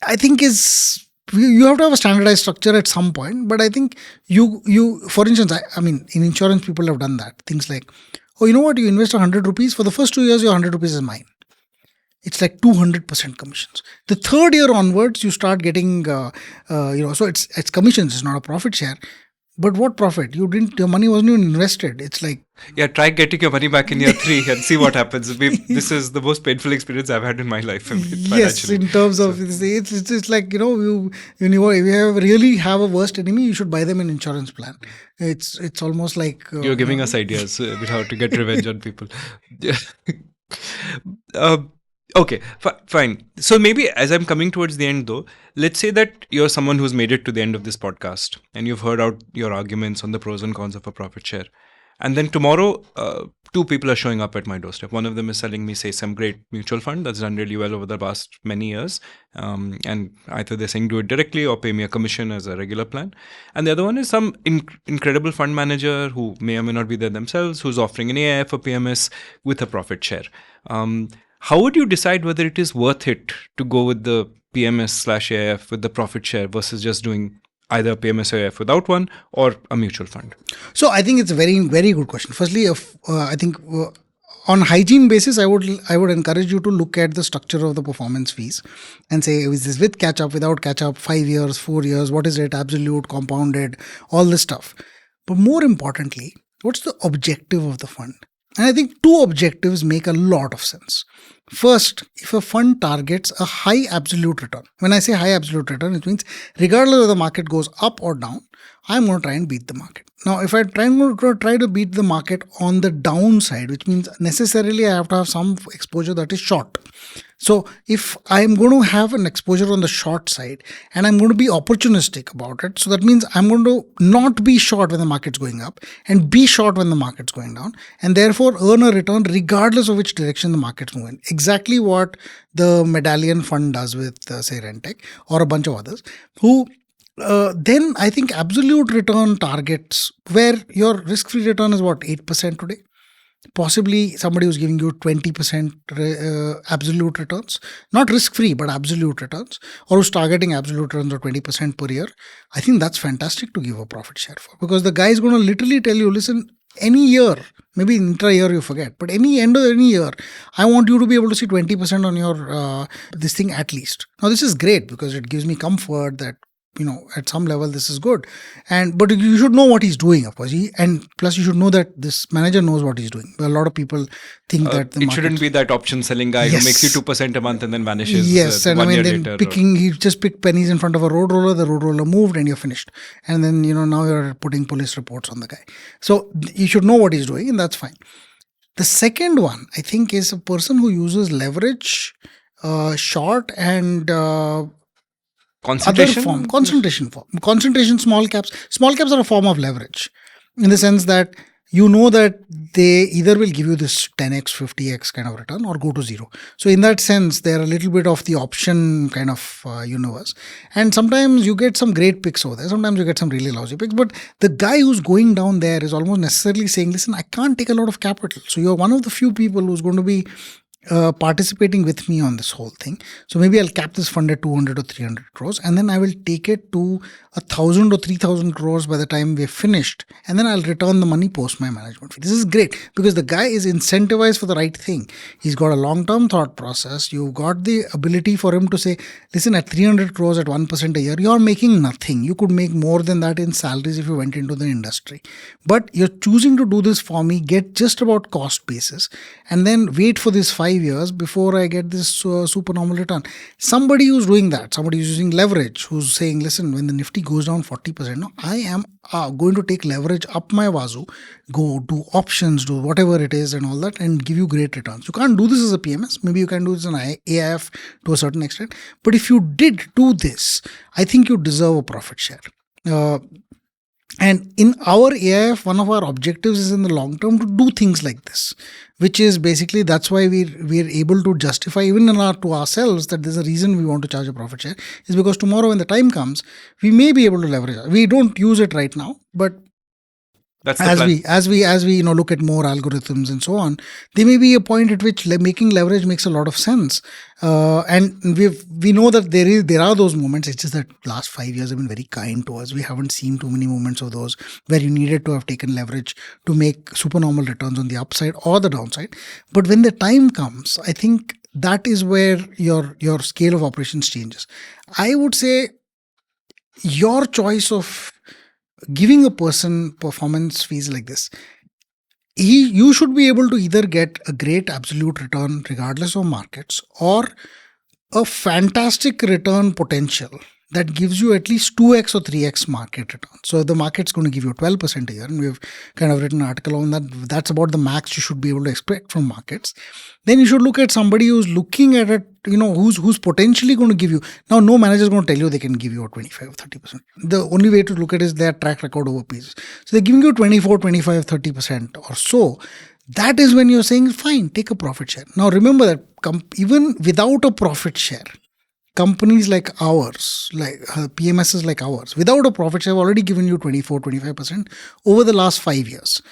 I think you have to have a standardized structure at some point. But I think you for instance, I mean, in insurance, people have done that. Things like, oh, you know what, you invest 100 rupees. For the first 2 years, your 100 rupees is mine. It's like 200% commissions. The third year onwards, you start getting, so it's commissions. It's not a profit share. But what profit? Your money wasn't even invested. It's like, yeah, try getting your money back in year 3 and see what happens. This is the most painful experience I've had in my life. Yes, in terms of it's like, if you really have a worst enemy, you should buy them an insurance plan. It's almost like you're giving us ideas with how to get revenge on people. Okay, fine. So maybe as I'm coming towards the end though, let's say that you're someone who's made it to the end of this podcast and you've heard out your arguments on the pros and cons of a profit share. And then tomorrow, 2 people are showing up at my doorstep. One of them is selling me, say, some great mutual fund that's done really well over the past many years. And either they're saying do it directly or pay me a commission as a regular plan. And the other one is some incredible fund manager who may or may not be there themselves, who's offering an AIF or PMS with a profit share. How would you decide whether it is worth it to go with the PMS/AIF with the profit share versus just doing either a PMS or AIF without one or a mutual fund? So I think it's a very, very good question. Firstly, I think on hygiene basis, I would encourage you to look at the structure of the performance fees and say, is this with catch-up, without catch-up, 5 years, 4 years, what is it, absolute, compounded, all this stuff. But more importantly, what's the objective of the fund? And I think 2 objectives make a lot of sense. First, if a fund targets a high absolute return, when I say high absolute return, it means regardless of the market goes up or down, I'm going to try and beat the market. Now, if I try to beat the market on the downside, which means necessarily I have to have some exposure that is short. So if I'm going to have an exposure on the short side and I'm going to be opportunistic about it, so that means I'm going to not be short when the market's going up and be short when the market's going down, and therefore earn a return regardless of which direction the market's moving. Exactly what the Medallion Fund does with, say, Rentec or a bunch of others, who then I think absolute return targets where your risk-free return is what, 8% today? Possibly somebody who's giving you 20% absolute returns, not risk-free, but absolute returns, or who's targeting absolute returns of 20% per year. I think that's fantastic to give a profit share for, because the guy is going to literally tell you, listen, any year, maybe intra-year you forget, but any end of any year, I want you to be able to see 20% on your this thing at least. Now, this is great because it gives me comfort that, at some level this is good, but you should know what he's doing, of course, and plus you should know that this manager knows what he's doing. A lot of people think that it shouldn't be that option selling guy who makes you 2% a month and then vanishes. Yes, and 1 year then later. he just picked pennies in front of a road roller, the road roller moved and you're finished. And then, now you're putting police reports on the guy. So you should know what he's doing, and that's fine. The second one, I think, is a person who uses leverage, short, and Concentration? concentration. Small caps are a form of leverage, in the sense that you know that they either will give you this 10x 50x kind of return or go to zero. So in that sense, they're a little bit of the option kind of universe, and sometimes you get some great picks over there, sometimes you get some really lousy picks. But the guy who's going down there is almost necessarily saying, listen, I can't take a lot of capital, so you're one of the few people who's going to be participating with me on this whole thing. So maybe I'll cap this fund at 200 or 300 crores, and then I will take it to 1,000 or 3,000 crores by the time we're finished, and then I'll return the money post my management fee. This is great because the guy is incentivized for the right thing. He's got a long-term thought process. You've got the ability for him to say, listen, at 300 crores at 1% a year, you're making nothing. You could make more than that in salaries if you went into the industry. But you're choosing to do this for me, get just about cost basis, and then wait for this 5 years before I get this supernormal return. Somebody who's doing that, somebody who's using leverage, who's saying, listen, when the Nifty goes down 40%, no, I am going to take leverage up my wazoo, go do options, do whatever it is and all that, and give you great returns. You can't do this as a PMS. Maybe you can do this as an AIF to a certain extent. But if you did do this, I think you deserve a profit share. And in our AIF, one of our objectives is in the long term to do things like this, which is basically, that's why we're able to justify even to ourselves that there's a reason we want to charge a profit share, is because tomorrow when the time comes, we may be able to leverage it. We don't use it right now, but That's as we look at more algorithms and so on, there may be a point at which making leverage makes a lot of sense, and we know that there are those moments. It's just that last 5 years have been very kind to us. We haven't seen too many moments of those where you needed to have taken leverage to make supernormal returns on the upside or the downside. But when the time comes, I think that is where your scale of operations changes. I would say your choice of giving a person performance fees like this, you should be able to either get a great absolute return regardless of markets, or a fantastic return potential that gives you at least 2x or 3x market return. So the market's going to give you 12% a year, and we've kind of written an article on that. That's about the max you should be able to expect from markets. Then you should look at somebody who's looking at it, who's potentially going to give you. Now, no manager is going to tell you they can give you a 25 or 30%. The only way to look at it is their track record over pieces. So they're giving you 24, 25, 30% or so. That is when you're saying, fine, take a profit share. Now, remember that even without a profit share, companies like ours, like PMSs like ours, without a profit share, have already given you 24, 25% over the last 5 years.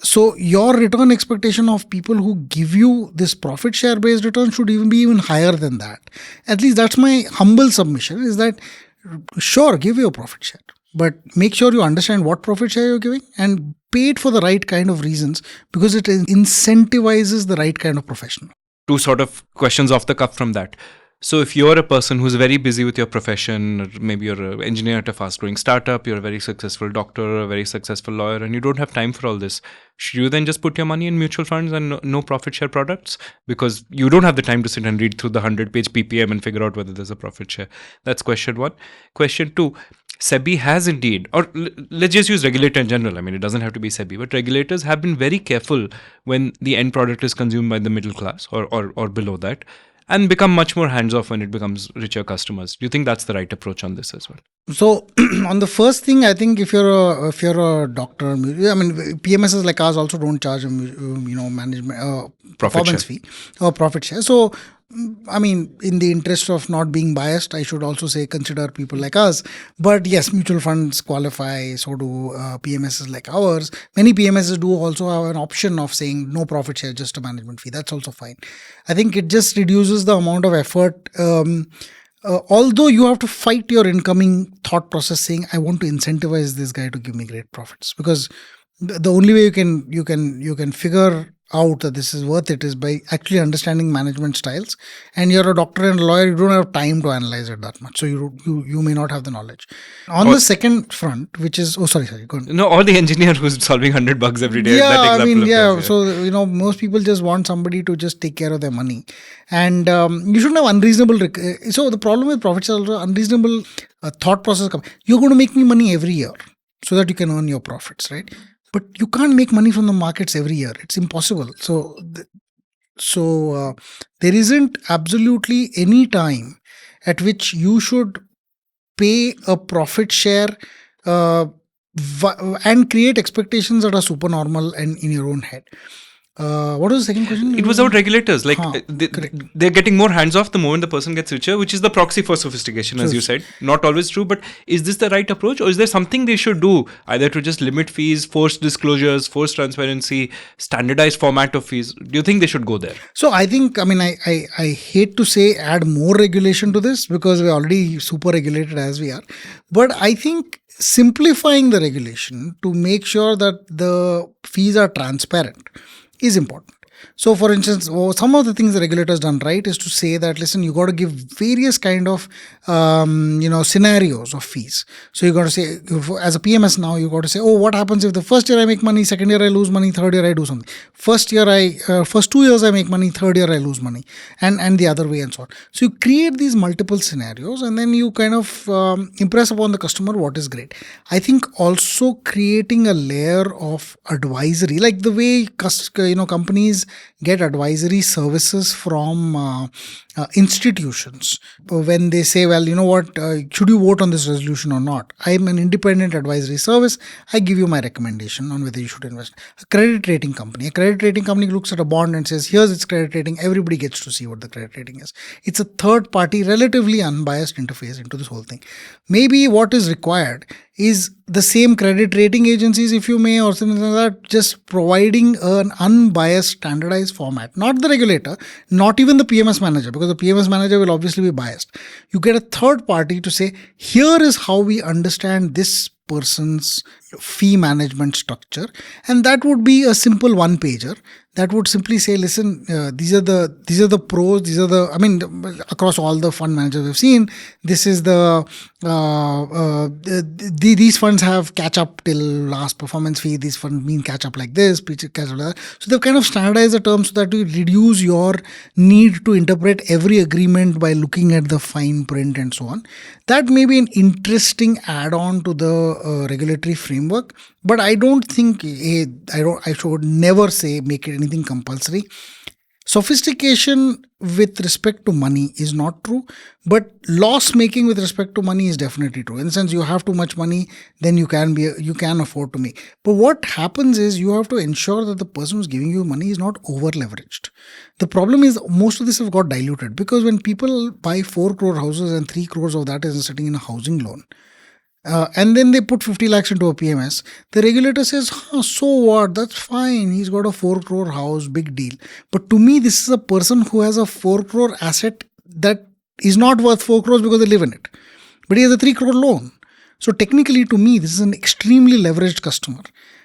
So your return expectation of people who give you this profit share based return should be even higher than that. At least that's my humble submission, is that sure, give you a profit share, but make sure you understand what profit share you're giving and pay it for the right kind of reasons, because it incentivizes the right kind of professional. Two sort of questions off the cuff from that. So if you're a person who's very busy with your profession, or maybe you're an engineer at a fast-growing startup, you're a very successful doctor, a very successful lawyer, and you don't have time for all this, should you then just put your money in mutual funds and no profit share products? Because you don't have the time to sit and read through the 100-page PPM and figure out whether there's a profit share. That's question one. Question two, SEBI has indeed, or let's just use regulator in general. I mean, it doesn't have to be SEBI, but regulators have been very careful when the end product is consumed by the middle class or below that, and become much more hands-off when it becomes richer customers. Do you think that's the right approach on this as well? So on the first thing, I think if you're a doctor, I mean, PMSs like ours also don't charge management performance fee or profit share. So I mean, in the interest of not being biased, I should also say consider people like us. But yes, mutual funds qualify, so do PMSs like ours. Many PMSs do also have an option of saying no profit share, just a management fee. That's also fine. I think it just reduces the amount of effort. Although you have to fight your incoming thought process saying, I want to incentivize this guy to give me great profits, because the only way you can figure out that this is worth it is by actually understanding management styles. And you're a doctor and a lawyer, you don't have time to analyze it that much, so you may not have the knowledge. On the second front, which is sorry, go on. No, or the engineer who's solving $100 every day. So most people just want somebody to just take care of their money, and you shouldn't have unreasonable. So the problem with profits is also unreasonable thought process. You're going to make me money every year so that you can earn your profits, right? but you can't make money from the markets every year. It's impossible. So there isn't absolutely any time at which you should pay a profit share and create expectations that are super normal and in your own head. What was the second question? It was about regulators. Like correct. they're getting more hands off the moment the person gets richer, which is the proxy for sophistication, as you said. Not always true, but is this the right approach, or is there something they should do, either to just limit fees, force disclosures, force transparency, standardized format of fees? Do you think they should go there? So I think, I hate to say add more regulation to this because we're already super regulated as we are. But I think simplifying the regulation to make sure that the fees are transparent is important. So, for instance, some of the things the regulator's done right is to say that, listen, you got to give various kind of, scenarios of fees. So, you got to say, as a PMS now, you got to say, oh, what happens if the first year I make money, second year I lose money, third year I do something. First 2 years I make money, third year I lose money, and the other way and so on. So, you create these multiple scenarios and then you kind of impress upon the customer what is great. I think also creating a layer of advisory, like the way companies get advisory services from institutions when they say, well, you know what, should you vote on this resolution or not? I'm an independent advisory service. I give you my recommendation on whether you should invest. A credit rating company looks at a bond and says, here's its credit rating. Everybody gets to see what the credit rating is. It's a third party, relatively unbiased interface into this whole thing. Maybe what is required is the same credit rating agencies, if you may, or something like that, just providing an unbiased standardized format. Not the regulator, not even the PMS manager, because the PMS manager will obviously be biased. You get a third party to say, here is how we understand this person's fee management structure, and that would be a simple one pager that would simply say, listen, these are the pros, across all the fund managers we've seen, this is these funds have catch-up till last performance fee, these funds mean catch-up like this, catch-up like that. So they've kind of standardized the terms so that you reduce your need to interpret every agreement by looking at the fine print and so on. That may be an interesting add-on to the regulatory framework, but I don't think I should never say make it anything compulsory. Sophistication with respect to money is not true, but loss making with respect to money is definitely true. In the sense, you have too much money, then you can afford to make. But what happens is you have to ensure that the person who's giving you money is not over leveraged. The problem is most of this have got diluted because when people buy 4 crore houses and 3 crores of that is sitting in a housing loan, and then they put 50 lakhs into a PMS, the regulator says, so what, that's fine, he's got a 4 crore house, big deal. But to me, this is a person who has a 4 crore asset that is not worth 4 crores because they live in it. But he has a 3 crore loan. So technically, to me, this is an extremely leveraged customer.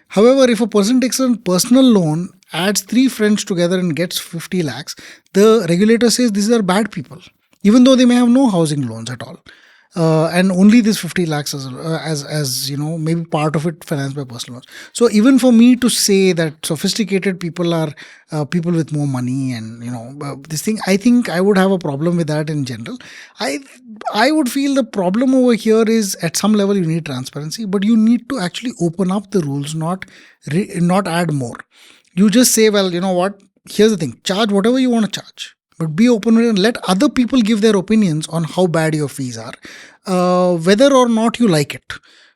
However, if a person takes a personal loan, adds 3 friends together and gets 50 lakhs, the regulator says these are bad people, even though they may have no housing loans at all. And only this 50 lakhs as maybe part of it financed by personal loans. So even for me to say that sophisticated people are people with more money and this thing, I think I would have a problem with that in general. I would feel the problem over here is at some level you need transparency, but you need to actually open up the rules, not add more. You just say, well, you know what? Here's the thing: charge whatever you want to charge. But be open with it and let other people give their opinions on how bad your fees are, whether or not you like it.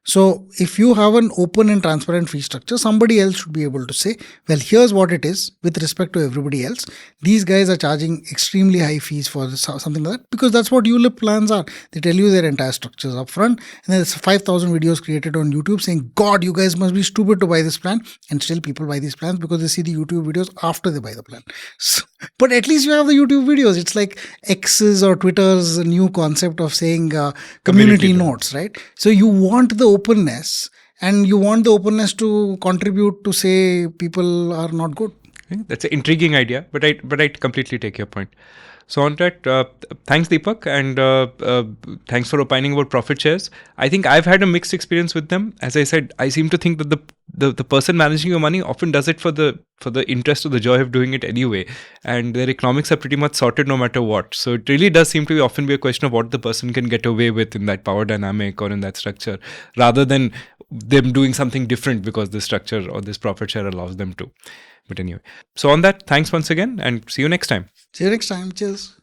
So if you have an open and transparent fee structure, somebody else should be able to say, well, here's what it is with respect to everybody else. These guys are charging extremely high fees for something like that because that's what ULIP plans are. They tell you their entire structures up front, and there's 5,000 videos created on YouTube saying, God, you guys must be stupid to buy this plan. And still people buy these plans because they see the YouTube videos after they buy the plan. So, but at least you have the YouTube videos. It's like X's or Twitter's new concept of saying community notes, right? So you want the openness, and you want the openness to contribute to say people are not good. That's an intriguing idea, but I completely take your point. So on that, thanks Deepak, and thanks for opining about profit shares. I think I've had a mixed experience with them. As I said, I seem to think that the person managing your money often does it for the interest or the joy of doing it anyway, and their economics are pretty much sorted no matter what. So it really does seem to often be a question of what the person can get away with in that power dynamic or in that structure, rather than them doing something different because this structure or this profit share allows them to. But anyway, so on that, thanks once again and see you next time. See you next time. Cheers.